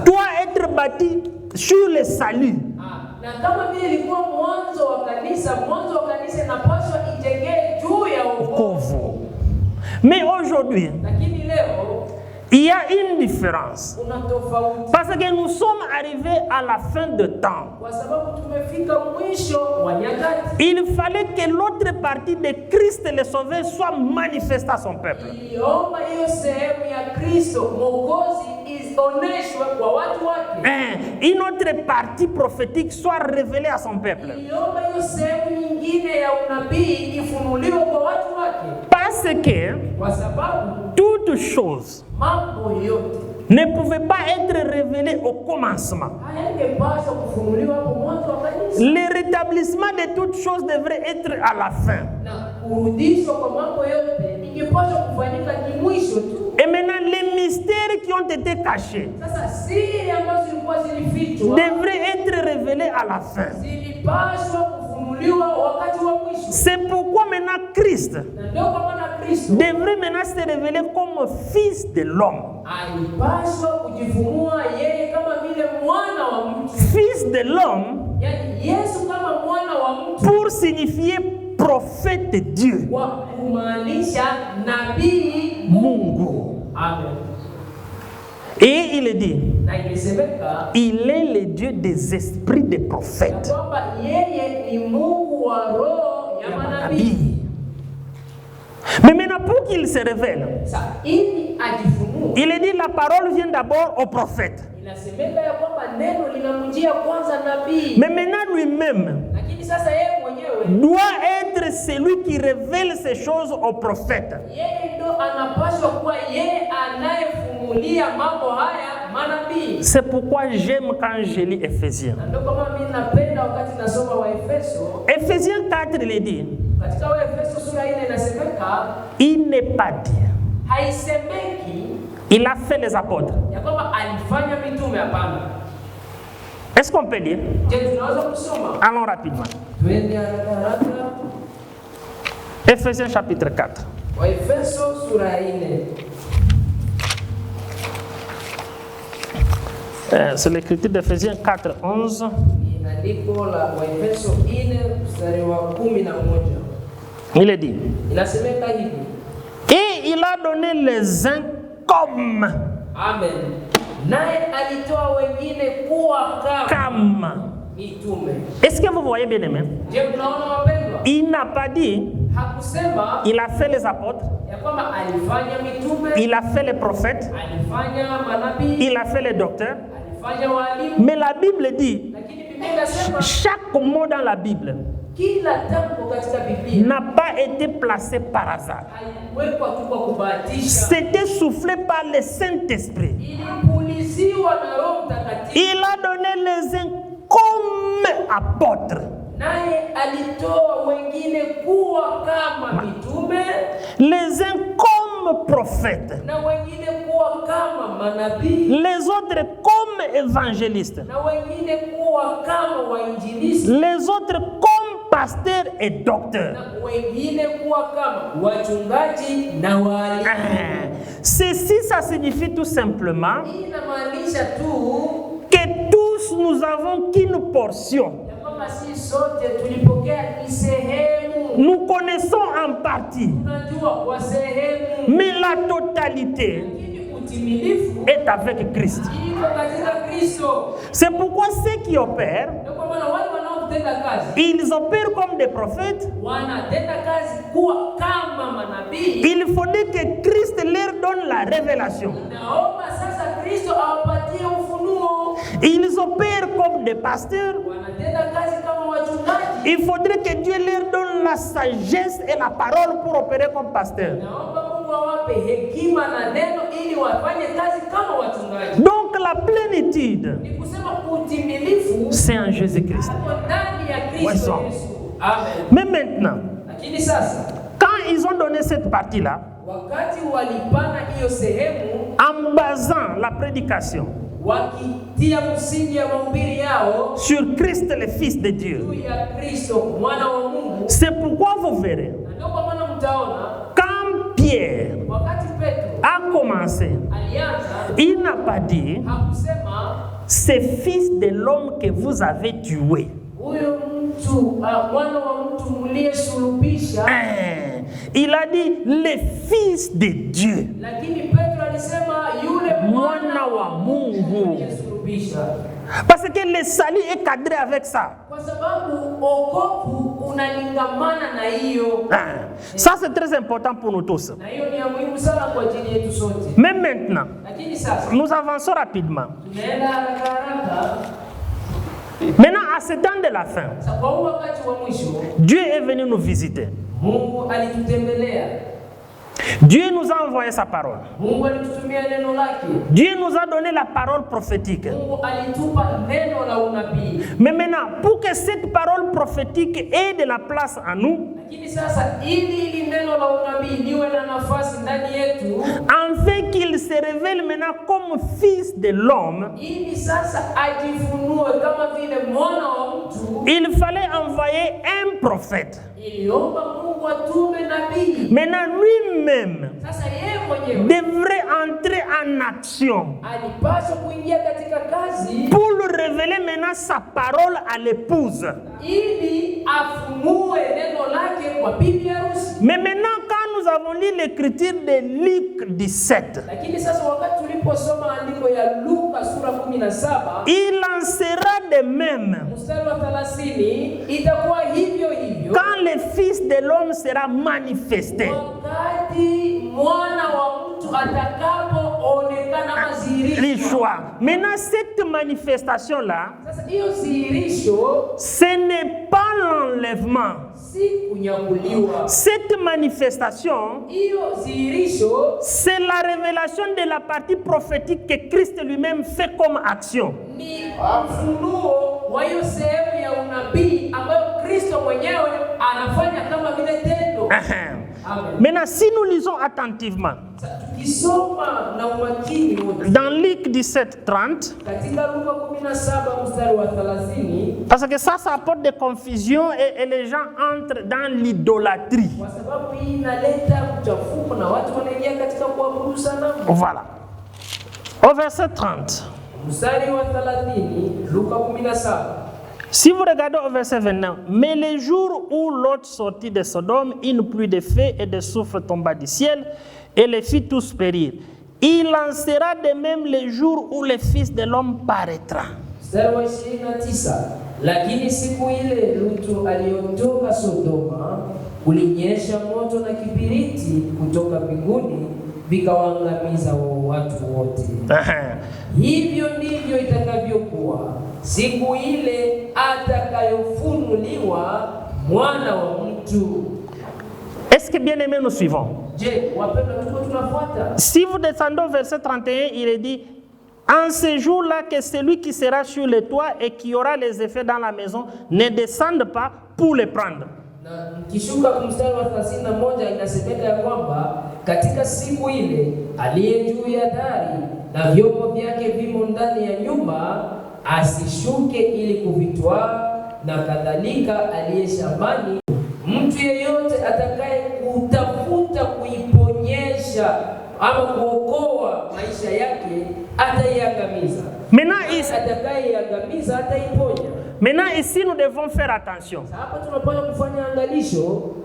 Doit être bâti sur le salut. Mais aujourd'hui, il y a une différence. Parce que nous sommes arrivés à la fin de temps. Il fallait que l'autre partie de Christ le Sauveur soit manifestée à son peuple. Une autre partie prophétique soit révélée à son peuple. Parce que toute chose ne pouvait pas être révélée au commencement. Le rétablissement de toutes choses devrait être à la fin. Et maintenant, les mystères qui ont été cachés devraient être révélés à la fin. C'est pourquoi maintenant Christ devrait maintenant se révéler comme fils de l'homme. Fils de l'homme pour signifier prophète de Dieu. Mungu. Amen. Et il est dit, il est le Dieu des esprits des prophètes. Mais maintenant, pour qu'il se révèle, il est dit, la parole vient d'abord au prophète. Mais maintenant, lui-même doit être celui qui révèle ces choses au prophète. C'est pourquoi j'aime quand je lis Ephésiens. Ephésiens 4, il est dit, il n'est pas dit, il a fait les apôtres. Est-ce qu'on peut lire? Allons rapidement. Ephésiens chapitre 4. C'est l'écriture d'Ephésiens 4, 11. Mstari wa 11. Il est dit. Inasemeka hivi. Et il a donné les uns comme. Amen. Naye alitoa wengine kuwa kama mitume. Est-ce que vous voyez bien aimé? Je, mnaona wapendwa? Il n'a pas dit hakusema il a fait les apôtres, ya kwamba alifanya mitume, il a fait les prophètes, alifanya manabii, il a fait les docteurs. alifanya walimu. Mais la Bible dit Lakini Biblia inasema chaque mot dans la Bible kila tamko katika Biblia n'a pas été placé par hasard. haiwekwa tu kwa kubahatisha. C'était soufflé par le Saint-Esprit. Ilipuliziwa na Roho Mtakatifu. Il a donné les uns comme apôtres, Naye alitoa wengine kuwa kama mitume, les uns comme prophètes, na wengine kuwa kama manabii, les autres comme évangélistes, na wengine kuwa kama wainjilisti, les autres comme pasteurs et docteurs. na wengine kuwa kama wachungaji na walimu. Ceci, ça signifie tout simplement Hii inamaanisha tu que tous nous avons qu'une portion. ya kwamba sisi sote tulipokea ni sehemu. Nous connaissons en partie, Tunajua kwa sehemu, mais la totalité lakini utimilifu est avec Christ. iko katika Kristo. C'est pourquoi ceux qui opèrent, Ndio kwa maana wale wanaotenda kazi ils opèrent comme des prophètes. wanatenda kazi kuwa kama manabii. Il faudrait que Christ leur donne la révélation. Naomba sasa Kristo awapatie ufunuo. Ils opèrent comme des pasteurs. Wanatenda kazi kama wachungaji. Il faudrait que Dieu leur donne la sagesse et la parole pour opérer comme pasteur. Naomba Mungu awape hekima na neno ili wafanye kazi kama wachungaji. Donc la plénitude, Ni kusema utimilifu c'est en Jésus-Christ. uko ndani ya Kristo Ouais, Yesu. Amen. Mais maintenant, Lakini sasa quand ils ont donné cette partie-là, wakati walipana hiyo sehemu en basant la prédication wakitia msingi ya mahubiri yao sur Christ le Fils de Dieu, juu ya Kristo mwana wa Mungu, c'est pourquoi vous verrez, na ndio kwa maana mtaona quand Pierre wakati Petro a commencé, alianza il n'a pas dit hakusema c'est fils de l'homme que vous avez tué. huyo mtu mwana wa mtu mliyesulubisha, Il a dit le Fils de Dieu. lakini Petro alisema yule Mwana wa Mungu. mliyesulubisha, Parce que le salut est cadré avec ça. kwa sababu wokovu unalingamana na hiyo. Ça c'est très important pour nous tous. Na hiyo ni ya muhimu sana kwa ajili yetu sote. Mais maintenant, Lakini sasa nous avançons rapidement. tunaenda haraka haraka. Maintenant, à ce temps de la fin, Sasa kwa huu wakati wa mwisho, Dieu est venu nous visiter. Mungu alitutembelea. Dieu nous a envoyé sa parole. Mungu alitutumia neno lake. Dieu nous a donné la parole prophétique. Mungu alitupa neno la unabii. Mais maintenant, pour que cette parole prophétique ait de la place en nous, Lakini sasa ili neno la unabii liwe na nafasi ndani yetu, afin qu'il se révèle maintenant comme fils de l'homme, ili sasa ajifunue kama vile mwana wa mtu, il fallait envoyer un prophète. iliomba Mungu atume nabii. Maintenant, lui-même Sasa yeye mwenyewe devrait entrer en action alipaswa kuingia katika kazi pour révéler maintenant sa parole à l'épouse. ili afunue neno lake kwa bibi harusi. Mais maintenant, quand nous avons lu l'écriture de Luc 17, Lakini sasa wakati tuliposoma andiko ya Luka sura 17, il en sera de même mstari wa 30, itakuwa hivyo hivyo quand le Fils de l'homme sera manifesté. wakati mwana wa mtu atakapoonekana madhihirisho. L'histoire. Maintenant, cette manifestation-là, Sasa hiyo dhihirisho ce n'est pas l'enlèvement. si kunyakuliwa. Cette manifestation, Hiyo dhihirisho c'est la révélation de la partie prophétique que Christ lui-même fait comme action. ni ufunuo wa hiyo sehemu ya unabii ambayo Kristo mwenyewe anafanya kama vile tendo. Amen. Maintenant, si nous lisons attentivement Tukisoma na umakini wote dans Luc 17:30, katika Luka 17 mstari wa 30, parce que ça apporte des confusions et les gens entrent dans l'idolâtrie. kwa sababu hii inaleta mchafuko na watu wanaingia katika kuabudu sanamu. Voilà. Au verset 30. Mstari wa 30, Luka 17. Si vous regardez au verset 29, mais les jours où Lot sortit de Sodome, une pluie de feu et de soufre tomba du ciel et les fit tous périr. Il en sera de même les jours où le Fils de l'homme paraîtra. Mstari wa 29, lakini siku ile Lutu aliondoka Sodoma, ulinyesha moto na kibiriti kutoka mbinguni, vikawaangamiza watu wote. Hivyo ndivyo itakavyokuwa siku ile atakayofunuliwa mwana wa mtu. Est-ce que bien aimé nous suivons? Si vous descendez au verset 31, il est dit: en ce jour-là que celui qui sera sur le toit et qui aura les effets dans la maison ne descende pas pour les prendre. Kishuka kumstari wa 31 inasemeka ya kwamba katika siku ile aliye juu ya dari na vyombo vyake vimo ndani ya nyumba asishuke ili kuvitwaa, na kadhalika aliye shambani. Mtu yeyote atakaye kutafuta kuiponyesha ama kuokoa maisha yake ataiangamiza. Atakayeangamiza ataiponya. Maintenant, ici, nous devons faire attention.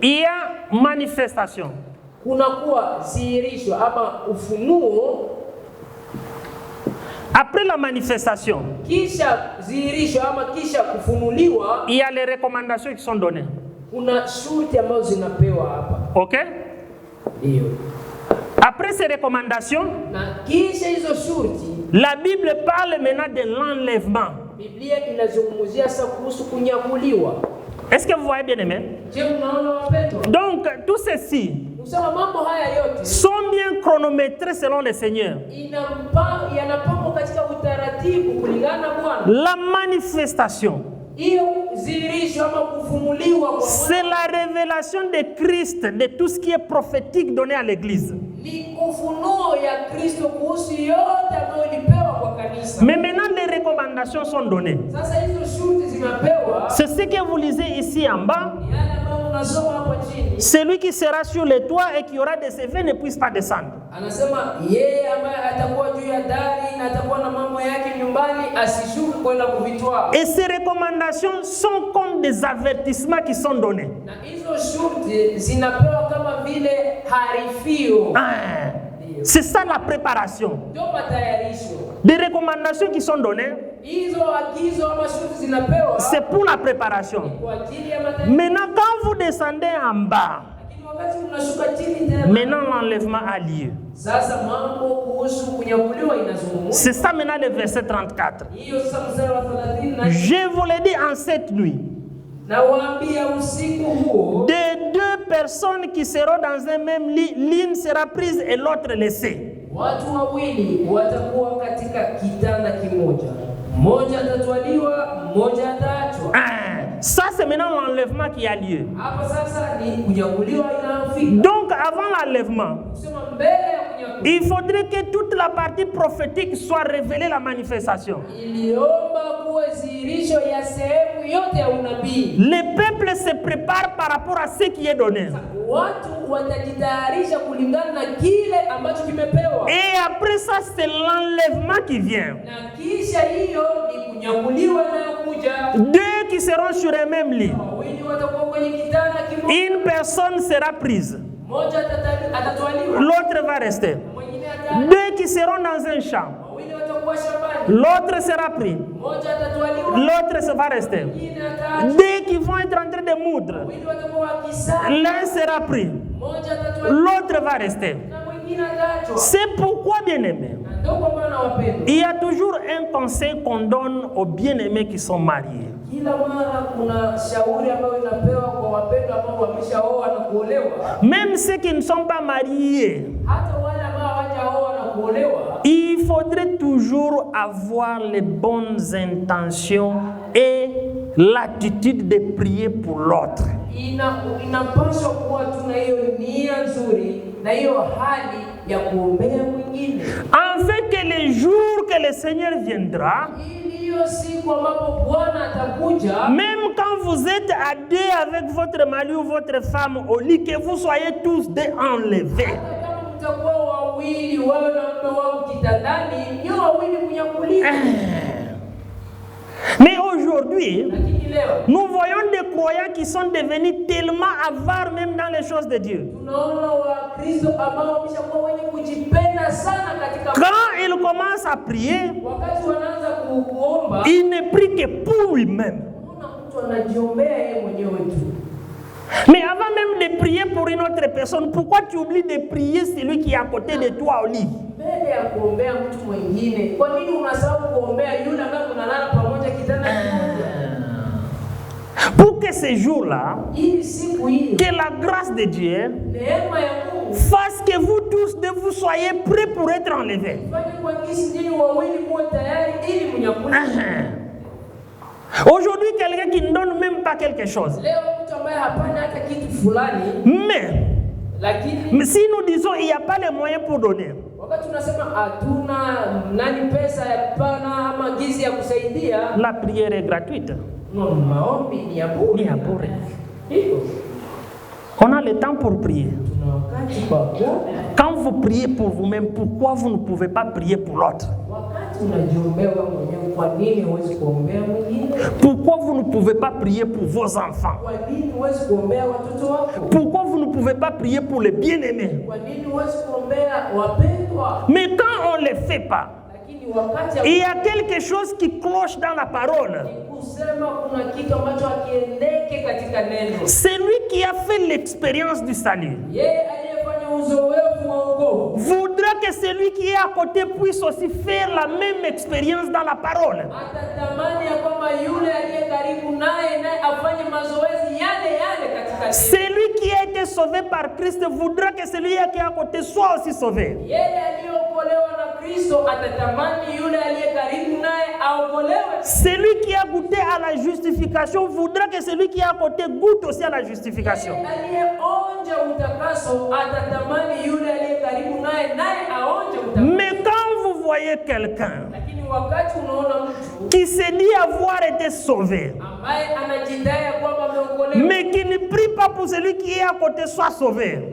Il y a manifestation. Après la manifestation, il y a les recommandations qui sont données. Ok? Après ces recommandations, la Bible parle maintenant de l'enlèvement. Est-ce que vous voyez bien aimé? Donc, tout ceci sont bien chronométrés selon le Seigneur. La manifestation, c'est la révélation de Christ, de tout ce qui est prophétique donné à l'Église. Mais maintenant, les recommandations sont données. C'est ce que vous lisez ici en bas. Celui qui sera sur le toit et qui aura des effets ne puisse pas descendre. Et ces recommandations sont comme des avertissements qui sont donnés. C'est ça la préparation. Des recommandations qui sont données, c'est pour la préparation. Maintenant, quand vous descendez en bas, maintenant l'enlèvement a lieu. C'est ça maintenant le verset 34. Je vous l'ai dit en cette nuit. De deux personnes qui seront dans un même lit, l'une sera prise et l'autre laissée. Ça c'est maintenant l'enlèvement qui a lieu. Donc avant l'enlèvement, il faudrait que toute la partie prophétique soit révélée, la manifestation. Le peuple se prépare par rapport à ce qui est donné. Et après ça, c'est l'enlèvement qui vient. Deux qui seront sur un même lit. Une personne sera prise. L'autre va rester. Deux qui seront dans un champ. L'autre sera pris. L'autre va rester. Deux qui vont être en train de moudre. L'un sera pris. L'autre va rester. C'est pourquoi, bien-aimés, il y a toujours un conseil qu'on donne aux bien-aimés qui sont mariés. Même ceux qui ne sont pas mariés, il faudrait toujours avoir les bonnes intentions et l'attitude de prier pour l'autre. Afin que le jour que le Seigneur viendra, même quand vous êtes à deux avec votre mari ou votre femme au lit, que vous soyez tous deux enlevés. Mais aujourd'hui, nous voyons des croyants qui sont devenus tellement avares même dans les choses de Dieu. Quand ils commencent à prier, il ne prie que pour lui-même. Mais avant même de prier pour une autre personne, pourquoi tu oublies de prier celui qui est à côté de toi au lit? Pour que ces jours-là, que la grâce de Dieu fasse que vous tous vous soyez prêts pour être enlevés. Aujourd'hui, quelqu'un qui ne donne même pas quelque chose. Mais si nous disons il n'y a pas les moyens pour donner, la prière est gratuite. On a le temps pour prier. Quand vous priez pour vous-même, pourquoi vous ne pouvez pas prier pour l'autre? Pourquoi vous ne pouvez pas prier pour vos enfants? Pourquoi vous ne pouvez pas prier pour les bien-aimés? Mais quand on ne le fait pas, il y a quelque chose qui cloche dans la parole. Celui qui a fait l'expérience du salut voudra que celui qui est à côté puisse aussi faire la même expérience dans la parole. Celui qui a été sauvé par Christ voudra que celui qui est à côté soit aussi sauvé. Celui qui a goûté à la justification voudra que celui qui est à côté goûte aussi à la justification. Mais quand vous voyez quelqu'un qui se dit avoir été sauvé, mais qui ne prie pas pour celui qui est à côté soit sauvé,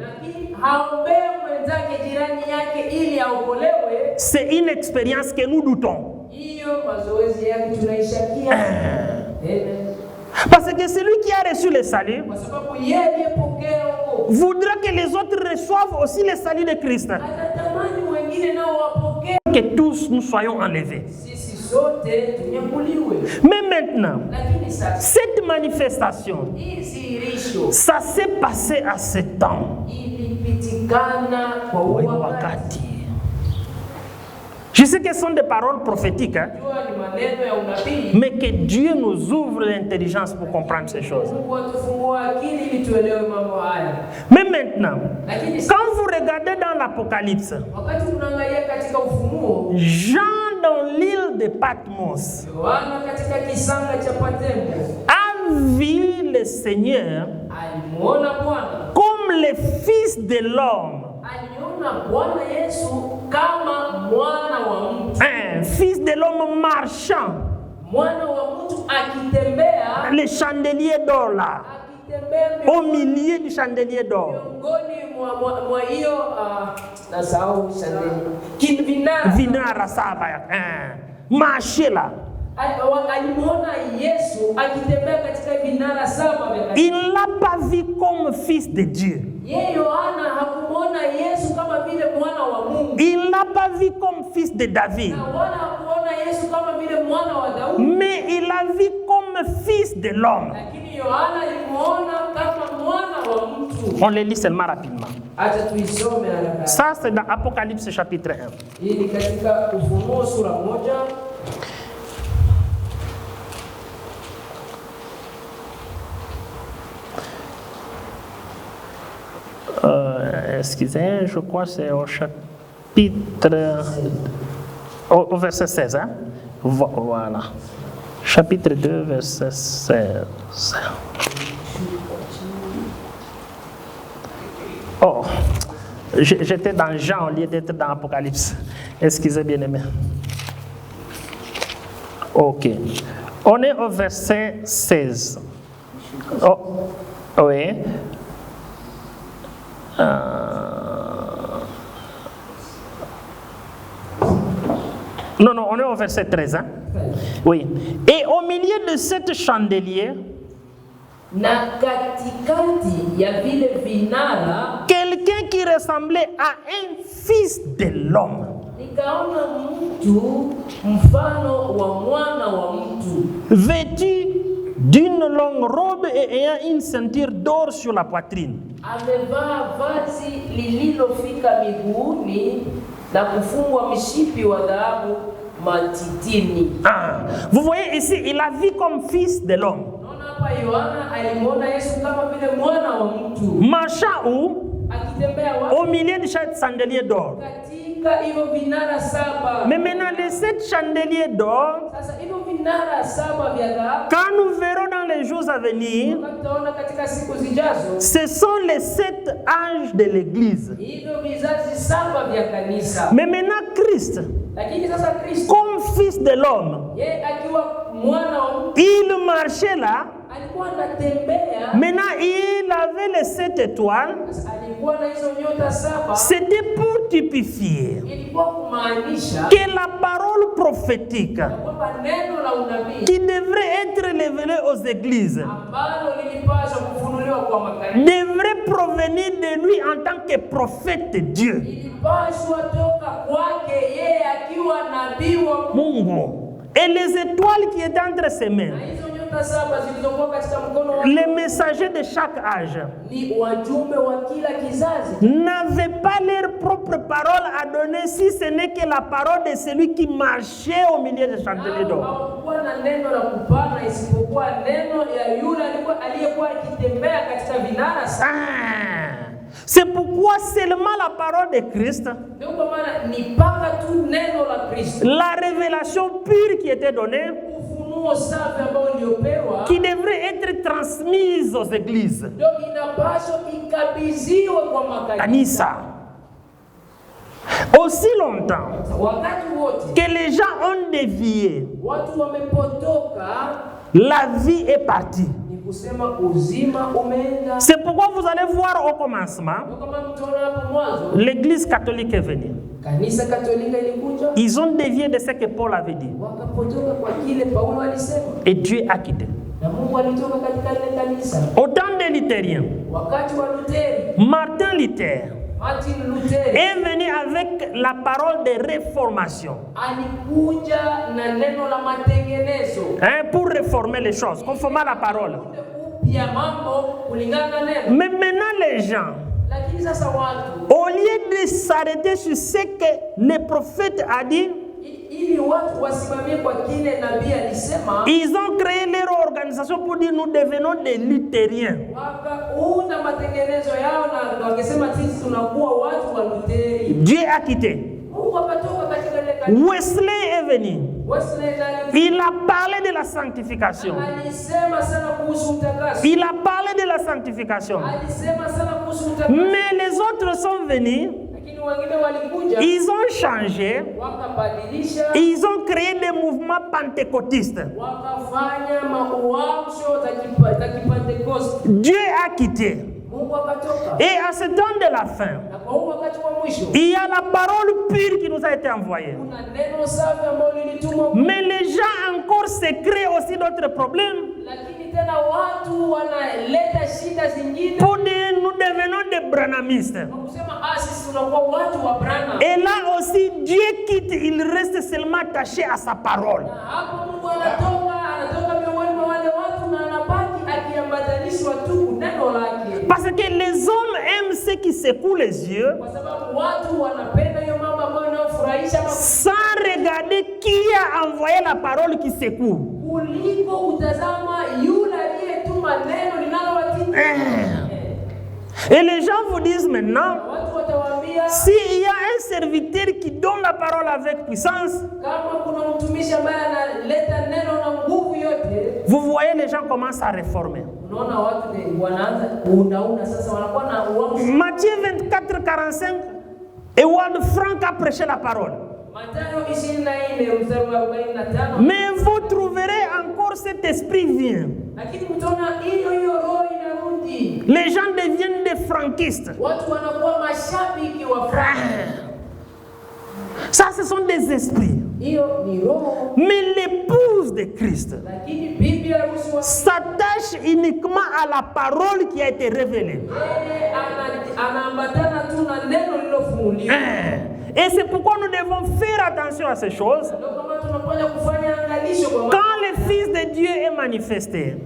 c'est une expérience que nous doutons. Parce que celui qui a reçu le salut voudra que les autres reçoivent aussi le salut de Christ. Que tous nous soyons enlevés. Mais maintenant, cette manifestation, ça s'est passé à ce temps. Je sais que ce sont des paroles prophétiques, hein? Mais que Dieu nous ouvre l'intelligence pour comprendre ces choses. Mais maintenant, quand vous regardez dans l'Apocalypse, Jean dans l'île de Patmos a vu le Seigneur comme le Fils de l'homme. Un fils de l'homme marchant. Le chandelier d'or là. Au milieu du chandelier d'or. Vinara Sabaya. Marché là. Il ne l'a pas vu comme fils de Dieu. Il ne l'a pas vu comme fils de David. Mais il l'a vu comme fils de l'homme. On les lit seulement rapidement. Ça, c'est dans Apocalypse chapitre 1. Excusez, je crois que c'est au chapitre... Au verset 16, hein? Voilà. Chapitre 2, verset 16. Oh, j'étais dans Jean au lieu d'être dans Apocalypse. Excusez, bien-aimé. Ok. On est au verset 16. Oh, oui. Non, non, on est au verset 13. Hein? Oui. Et au milieu de 7 chandeliers, quelqu'un qui ressemblait à un fils de l'homme. Vêtu d'une longue robe et ayant une ceinture d'or sur la poitrine. Ah, vous voyez ici, il a vu comme fils de l'homme. Marchant où? Au milieu de chaque chandelier d'or. Mais maintenant, les 7 chandeliers d'or, quand nous verrons dans les jours à venir, ce sont les 7 anges de l'église. Mais maintenant, Christ, comme fils de l'homme, il marchait là. Maintenant, il avait les 7 étoiles. C'était pour typifier que la parole prophétique qui devrait être révélée aux églises devrait provenir de lui en tant que prophète de Dieu. Et les étoiles qui étaient entre ses mains, les messagers de chaque âge n'avaient pas leur propre parole à donner, si ce n'est que la parole de celui qui marchait au milieu des chandeliers d'or. C'est pourquoi seulement la parole de Christ, la révélation pure qui était donnée, qui devrait être transmise aux églises. Anissa. Aussi longtemps que les gens ont dévié, la vie est partie. C'est pourquoi vous allez voir au commencement, l'église catholique est venue. Ils ont dévié de ce que Paul avait dit. Et Dieu a quitté. Au temps des luthériens, Martin Luther est venu avec la parole de réformation. Pour réformer les choses, conformément à la parole. Mais maintenant les gens, au lieu de s'arrêter sur ce que le prophète a dit, ils ont créé leur organisation pour dire nous devenons des luthériens. Dieu a quitté. Wesley est venu. Il a parlé de la sanctification. Il a parlé de la sanctification. Mais les autres sont venus. Ils ont changé. Ils ont créé des mouvements pentecôtistes. Dieu a quitté. Et à ce temps de la fin, il y a la parole pure qui nous a été envoyée. Mais les gens encore se créent aussi d'autres problèmes. Pour dire nous devenons des branhamistes. Et là aussi, Dieu quitte, il reste seulement attaché à sa parole. Parce que les hommes aiment ceux qui secouent les yeux sans regarder qui a envoyé la parole qui secoue. Et les gens vous disent maintenant, s'il y a un serviteur qui donne la parole avec puissance, vous voyez les gens commencent à réformer. Matthieu 24, 45, Ewald Frank a prêché la parole. Mais vous trouverez encore cet esprit vient. Les gens deviennent des franquistes. Ça, ce sont des esprits. Mais l'épouse de Christ s'attache uniquement à la parole qui a été révélée. Et c'est pourquoi nous devons faire attention à ces choses. Quand le Fils de Dieu est manifesté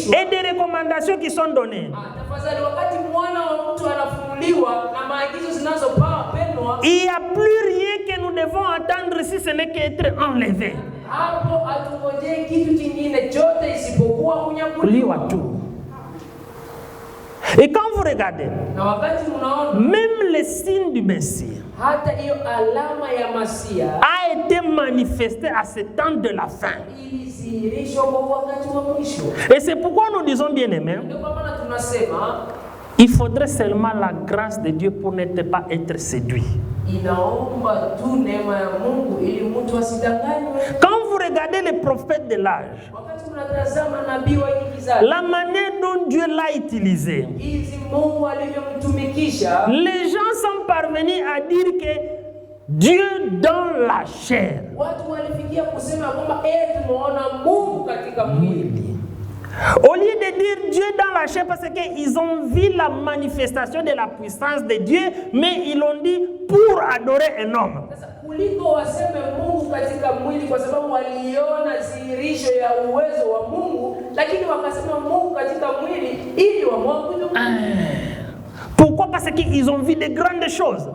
et des recommandations qui sont données, il n'y a plus rien que nous devons attendre si ce n'est qu'être enlevé. Et quand vous regardez, même le signe du Messie a été manifesté à ce temps de la fin. Et c'est pourquoi nous disons, bien aimés, il faudrait seulement la grâce de Dieu pour ne pas être séduit. Quand vous regardez les prophètes de l'âge, la manière dont Dieu l'a utilisé, les gens sont parvenus à dire que Dieu dans la chair. Au lieu de dire Dieu dans la chair, parce qu'ils ont vu la manifestation de la puissance de Dieu, mais ils l'ont dit pour adorer un homme. Pourquoi? Parce qu'ils ont vu de grandes choses.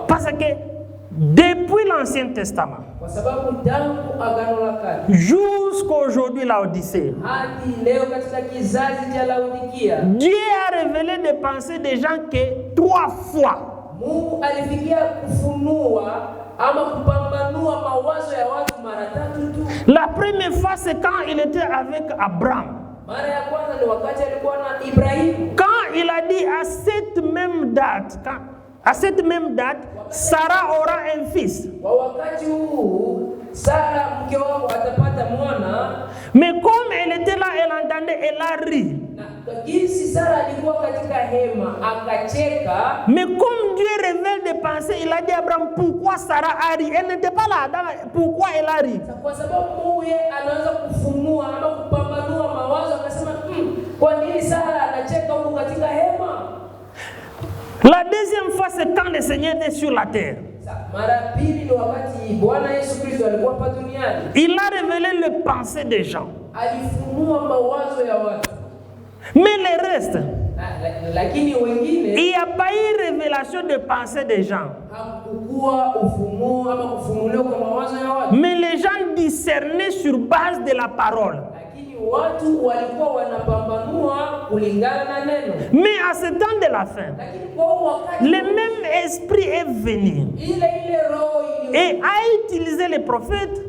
Parce que depuis l'Ancien Testament jusqu'à aujourd'hui, l'Odyssée, Dieu a révélé des pensées des gens que 3 fois. La première fois, c'est quand il était avec Abraham. Quand il a dit à cette même date, Sarah aura un fils. Mais comme elle était là, elle entendait, elle a ri. Mais comme Dieu révèle des pensées, il a dit à Abraham, pourquoi Sarah a ri? Elle n'était pas là. Pourquoi elle a ri? La deuxième fois, c'est quand le Seigneur était sur la terre. Il a révélé les pensées des gens. Mais le reste, il n'y a pas eu révélation de pensées des gens. Mais les gens discernaient sur base de la parole. Mais à ce temps de la fin, le même esprit est venu et a utilisé les prophètes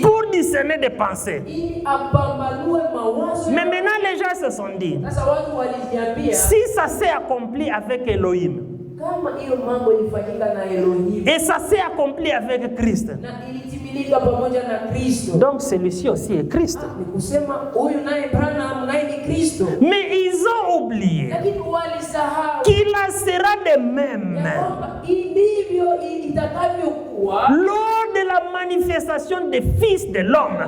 pour discerner des pensées. Mais maintenant les gens se sont dit, si ça s'est accompli avec Elohim et ça s'est accompli avec Christ, donc celui-ci aussi est Christ. Mais ils ont oublié qu'il en sera de même lors de la manifestation des fils de l'homme.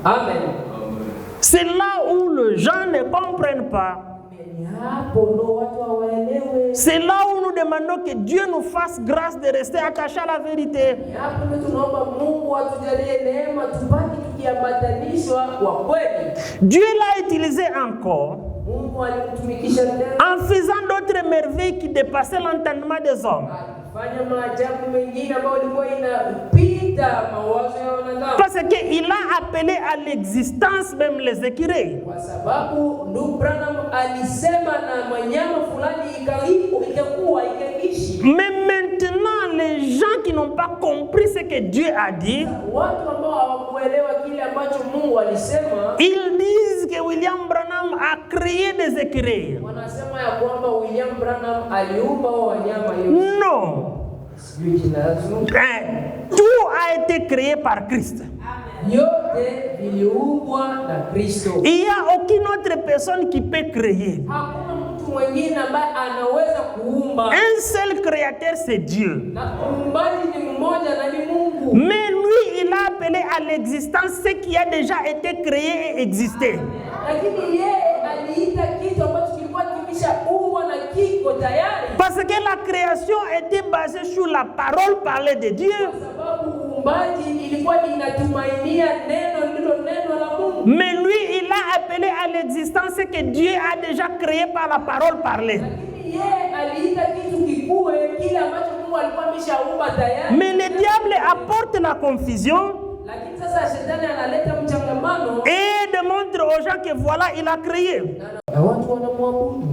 Amen. C'est là où les gens ne comprennent pas. C'est là où nous demandons que Dieu nous fasse grâce de rester attachés à la vérité. Dieu l'a utilisé encore en faisant d'autres merveilles qui dépassaient l'entendement des hommes. Parce qu'il a appelé à l'existence même les écureuils. Mais maintenant, les gens qui n'ont pas compris ce que Dieu a dit, ils disent que William Branham a créé des écureuils. Non. Tout a été créé par Christ. Yote viliumbwa na Kristo. Il n'y a aucune autre personne qui peut créer. Hakuna mtu mwingine ambaye anaweza kuumba. Un seul créateur, c'est Dieu. Na muumbaji ni mmoja na ni Mungu. Mais lui, il a appelé à l'existence ce qui a déjà été créé et existé. Lakini yeye aliita kitu ambacho kilikuwa kimeshaumbwa na kiko tayari. Parce que la création était basée sur la parole parlée de Dieu. Kwa sababu uumbaji ilikuwa inatumainia neno la Mungu. Mais lui, il a appelé à l'existence ce que Dieu a déjà créé par la parole parlée. Lakini yeye aliita kitu kikue kile ambacho Mungu alikuwa ameshaumba tayari. Mais le diable apporte la confusion. Lakini sasa shetani analeta mchangamano Et démontre aux gens que voilà, il a créé. na watu wanamwabudu.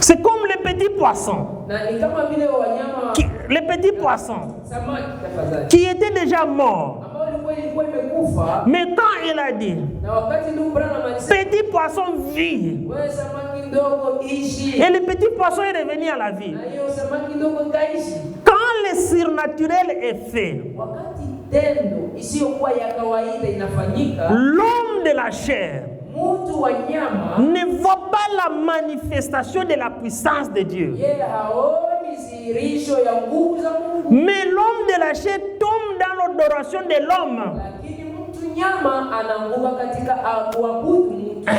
C'est comme les petits poissons. Na ni kama vile wanyama Les petits poissons samaki tafadhali. qui étaient déjà morts. Ambao ilikuwa imekufa. Mais quand il a dit, Na wakati ndugu Branham alisema petit poisson vit, wewe samaki ndogo ishi. et le petit poisson est revenu à la vie. Na hiyo samaki ndogo kaishi. Quand le surnaturel est fait, Wakati tendo isiyokuwa ya kawaida inafanyika, l'homme de la chair mtu wa nyama ne voit pas la manifestation de la puissance de Dieu. yeye haoni dhihirisho ya nguvu za Mungu. Mais l'homme de la chair tombe dans l'adoration de l'homme. Lakini mtu nyama anaanguka katika kuabudu mtu.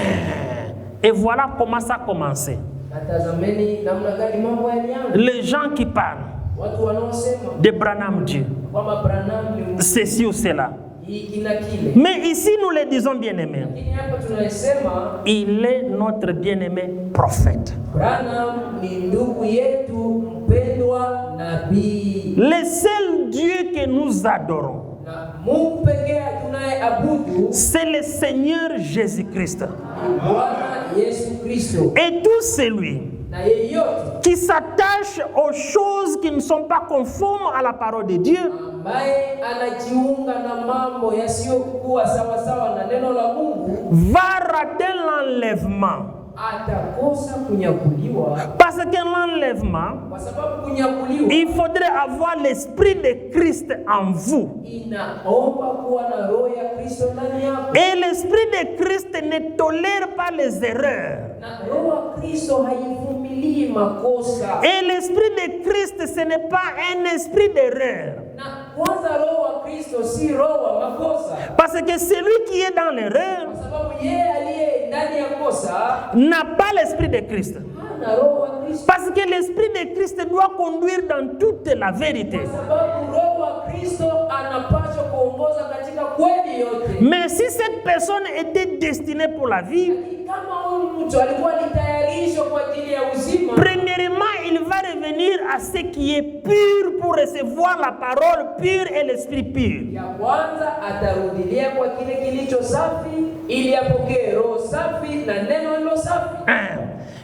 Et voilà comment ça a commencé. Natazameni namna gani mambo yalianza. Les gens qui parlent Watu wanaosema de Branham Dieu, kwamba Branham ni ceci ou cela. hiki na kile. Mais ici, nous le disons bien-aimé. Lakini hapa tunasema Il est notre bien-aimé prophète. Branham ni ndugu yetu mpendwa nabii. Le seul Dieu que nous adorons, Na Mungu pekee tunayeabudu c'est le Seigneur Jésus-Christ. ni Bwana Yesu Kristo. Et tout celui Na yeyote qui s'attache aux choses qui ne sont pas conformes à la parole de Dieu ambaye anajiunga na mambo yasiyokuwa sawa sawa na neno la Mungu va rater l'enlèvement. atakosa kunyakuliwa. Parce que l'enlèvement, Kwa sababu kunyakuliwa il faudrait avoir l'esprit de Christ en vous. inaomba kuwa na roho ya Kristo ndani yako. Et l'esprit de Christ ne tolère pas les erreurs. Na roho ya Kristo haivumilii makosa. Et l'esprit de Christ, ce n'est pas un esprit d'erreur. Na kwanza roho wa Kristo si roho wa makosa. Parce que celui qui est dans l'erreur Kwa sababu yeye aliye ndani ya kosa n'a pas l'esprit de Christ. hana roho wa Kristo. Parce que l'esprit de Christ doit conduire dans toute la vérité. Kwa sababu roho wa Kristo anapaswa kuongoza katika kweli yote. Mais si cette personne était destinée pour la vie, Kama huyu mtu alikuwa alitayarishwa kwa ajili ya uzima, premièrement, il va revenir à ce qui est pur pour recevoir la parole pure et l'esprit pur. ya kwanza atarudilia kwa kile kilicho safi ili apokee roho safi na neno hilo safi.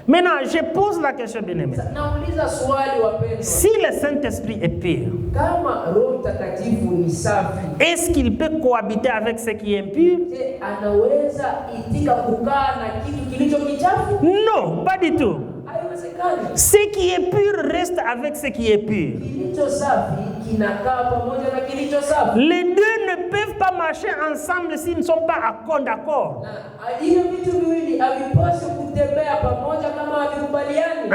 Maintenant, je pose la question, bien-aimé. Nauliza swali wapendwa, Si le Saint-Esprit est pur, kama Roho Mtakatifu ni safi, est-ce qu'il peut cohabiter avec ce qui est impur? je, anaweza itika kukaa na kitu kilicho kichafu? Non, pas du tout. Haiwezekani. Ce qui est pur reste avec ce qui est pur. Kilicho safi kinakaa pamoja na kilicho safi. Les deux ne peuvent pas marcher ensemble s'ils ne sont pas d'accord. Na hiyo vitu viwili havipaswi kutembea pamoja kama havikubaliani.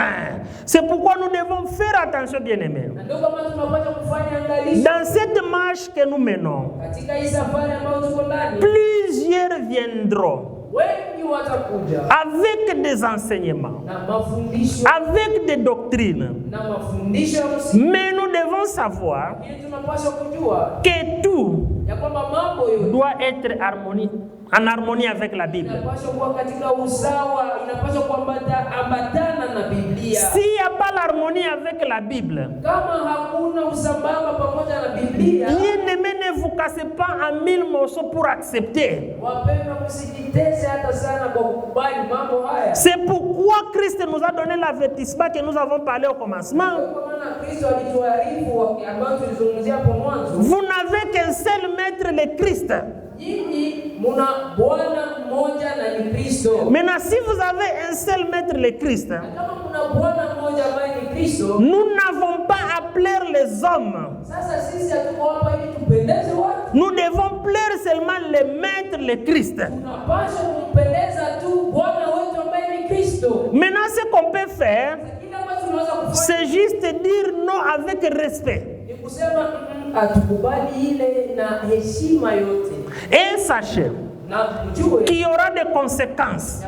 C'est pourquoi nous devons faire attention, bien-aimés. Na ndio kama tunapaswa kufanya angalisho Dans cette marche que nous menons, katika hii safari ambayo tuko ndani. plusieurs viendront Wengi watakuja avec des enseignements, na mafundisho avec des doctrines. na mafundisho ya msingi. Mais nous devons savoir Ili tunapaswa kujua que tout ya kwamba mambo yote doit être en harmonie avec la Bible. inapaswa kuwa katika usawa, inapaswa kuambatana na Biblia. S'il n'y a pas l'harmonie avec la Bible, Kama hakuna usambamba pamoja na Biblia, bien-aimés, ne vous cassez pas en 1000 morceaux pour accepter. wapendwa, msijitese hata sana kwa kukubali mambo haya. C'est pourquoi Christ nous a donné l'avertissement que nous avons parlé au commencement. Kwa maana Kristo alituarifu ambayo tulizungumzia hapo mwanzo. Vous n'avez qu'un seul maître, le Christ. Nyinyi muna Bwana mmoja na ni Kristo. Maintenant, si vous avez un seul maître, le Christ, Kama muna Bwana mmoja ambaye ni Kristo, nous n'avons pas à plaire les hommes. sasa sisi hatuko hapa ili tupendeze watu. Nous devons plaire seulement le maître, le Christ. Maintenant, ce qu'on peut faire, c'est juste dire non avec respect. Et sachez qu'il y aura des conséquences.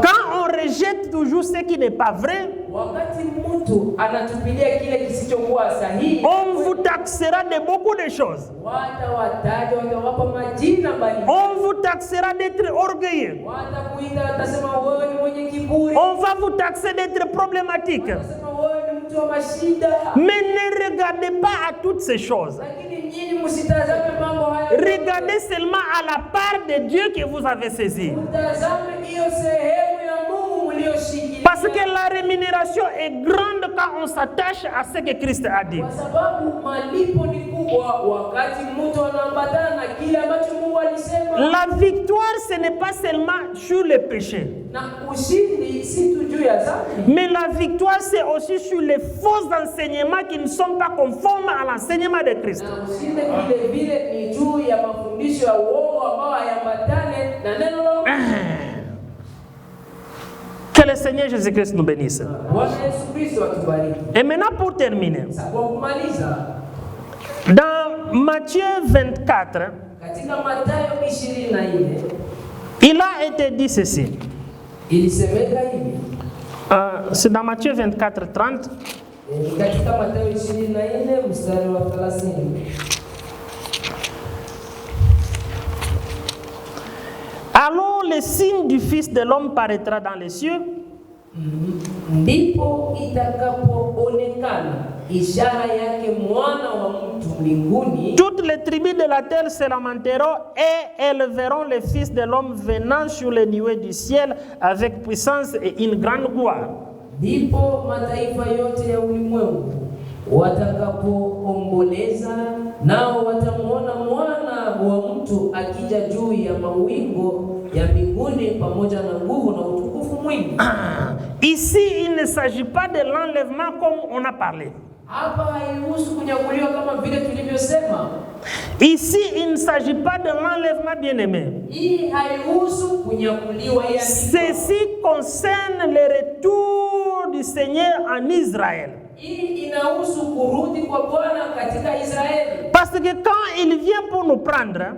Quand on rejette toujours ce qui n'est pas vrai, on vous taxera de beaucoup de choses. On vous taxera d'être orgueilleux. On va vous taxer d'être problématique. Mais ne regardez pas à toutes ces choses. Regardez seulement à la part de Dieu que vous avez saisi. Parce que la rémunération est grande quand on s'attache à ce que Christ a dit. La victoire, ce n'est pas seulement sur le péché. Mais la victoire, c'est aussi sur les faux enseignements qui ne sont pas conformes à l'enseignement de Christ. Que le Seigneur Jésus-Christ nous bénisse. Et maintenant, pour terminer, dans Matthieu 24, il a été dit ceci. C'est dans Matthieu 24, 30. Alors le signe du Fils de l'homme paraîtra dans les cieux. Toutes les tribus de la terre se lamenteront et elles verront le Fils de l'homme venant sur les nuées du ciel avec puissance et une grande gloire. Ndipo mataifa yote ya ulimwengu watakapoomboleza, nao watamuona mwana wa mtu akija juu ya mawingu ya mbinguni pamoja na nguvu na utukufu mwingi. Ici, il ne s'agit pas de l'enlèvement comme on a parlé. Hapa haihusu kunyakuliwa kama vile tulivyosema. Ici, il ne s'agit pas de l'enlèvement, bien-aimé. Ceci concerne le retour du Seigneur en Israël. Parce que quand il vient pour nous prendre,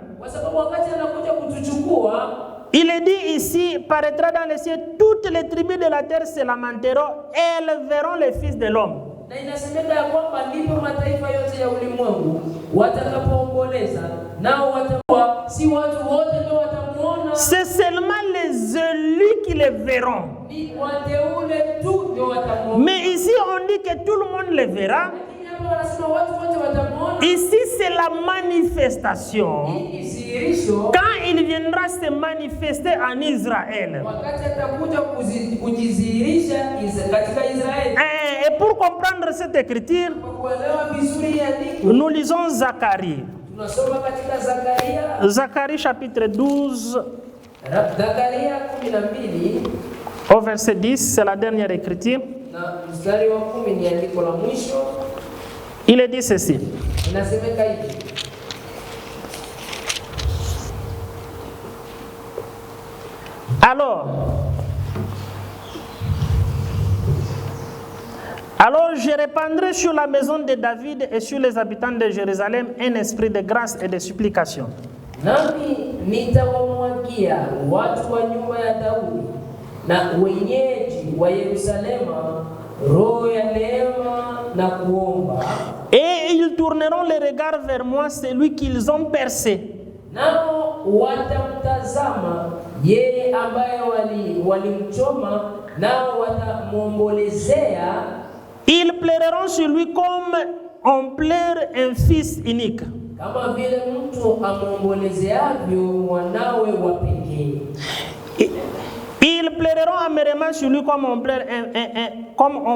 il est dit ici, paraîtra dans les cieux, toutes les tribus de la terre se lamenteront et elles verront le Fils de l'homme. Na inasemeka ya kwamba ndipo mataifa yote ya ulimwengu watakapoomboleza, nao watakuwa si watu wote ndio watamuona. C'est seulement les élus qui le verront. Ni wateule tu ndio watamuona. Mais ici on dit que tout le monde le verra. Ici c'est la manifestation. Quand il viendra se manifester en Israël. Et pour comprendre cette écriture, nous lisons Zacharie. Zacharie chapitre 12. Au verset 10, c'est la dernière écriture. Il est dit ceci. Alors je répandrai sur la maison de David et sur les habitants de Jérusalem un esprit de grâce et de supplication. Nami nitawamwagia watu wa nyumba ya Daudi na wenyeji wa Yerusalema roho ya neema na kuomba. Et ils tourneront les regards vers moi, celui qu'ils ont percé. Nao watamtazama yeye ambaye walimchoma, nao watamuombolezea. Ils pleureront sur lui comme on pleure un fils unique. Kama vile mtu amuombolezeavyo mwanawe wa pekee. Ils pleureront amèrement sur lui comme on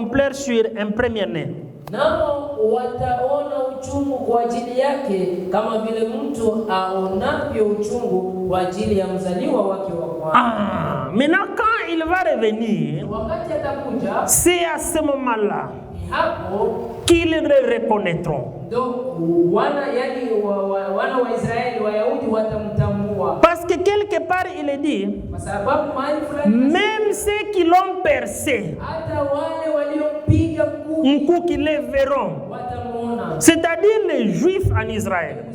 pleure sur un premier-né. Nao wataona uchungu kwa ajili yake kama vile mtu aonavyo uchungu kwa ajili ya mzaliwa wake wa kwanza. Maintenant quand il va revenir, wakati atakuja, c'est à ce moment-là qu'ils le reconnaîtront. Parce que quelque part il est dit, même ceux qui l'ont percé, un coup qu'ils les verront. C'est-à-dire les Juifs en Israël.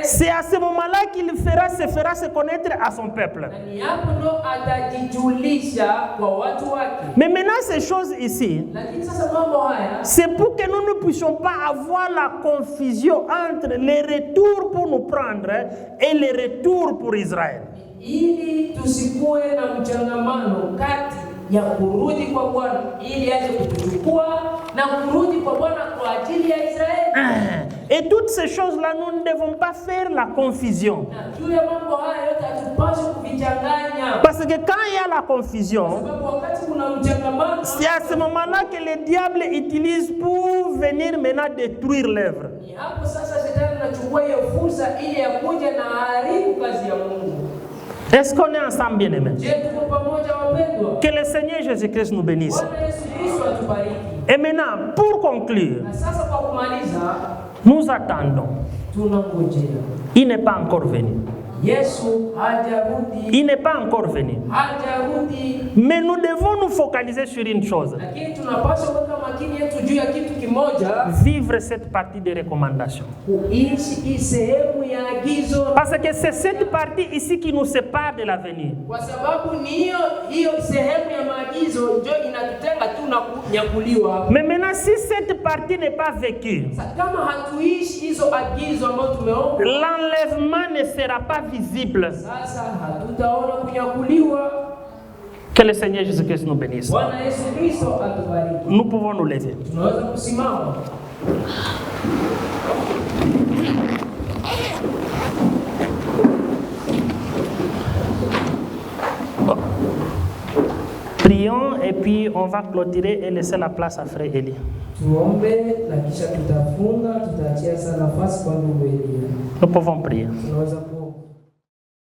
C'est à ce moment-là qu'il se fera se connaître à son peuple. Mais maintenant, ces choses ici, c'est pour que nous ne puissions pas avoir la confusion entre les retours pour nous prendre et les retours pour Israël. Ya kurudi kwa Bwana ili aje kutuchukua na kurudi kwa Bwana kwa ajili ya Israeli. Et toutes ces choses-là, nous ne devons pas faire la confusion. Parce que quand il y a la confusion, c'est à ce moment-là que le diable utilise pour venir maintenant détruire l'œuvre. Est-ce qu'on est ensemble, bien-aimés? Que le Seigneur Jésus-Christ nous bénisse. Et maintenant, pour conclure, nous attendons. Il n'est pas encore venu. Il n'est pas encore venu. Mais nous devons nous focaliser sur une chose. Vivre cette partie de recommandation. Parce que c'est cette partie ici qui nous sépare de l'avenir. Mais maintenant, si cette partie n'est pas vécue, l'enlèvement ne sera pas visible. Que le Seigneur Jésus-Christ nous bénisse. Nous pouvons nous lever. Bon. Prions et puis on va clôturer et laisser la place à Frère Eli. Nous pouvons prier.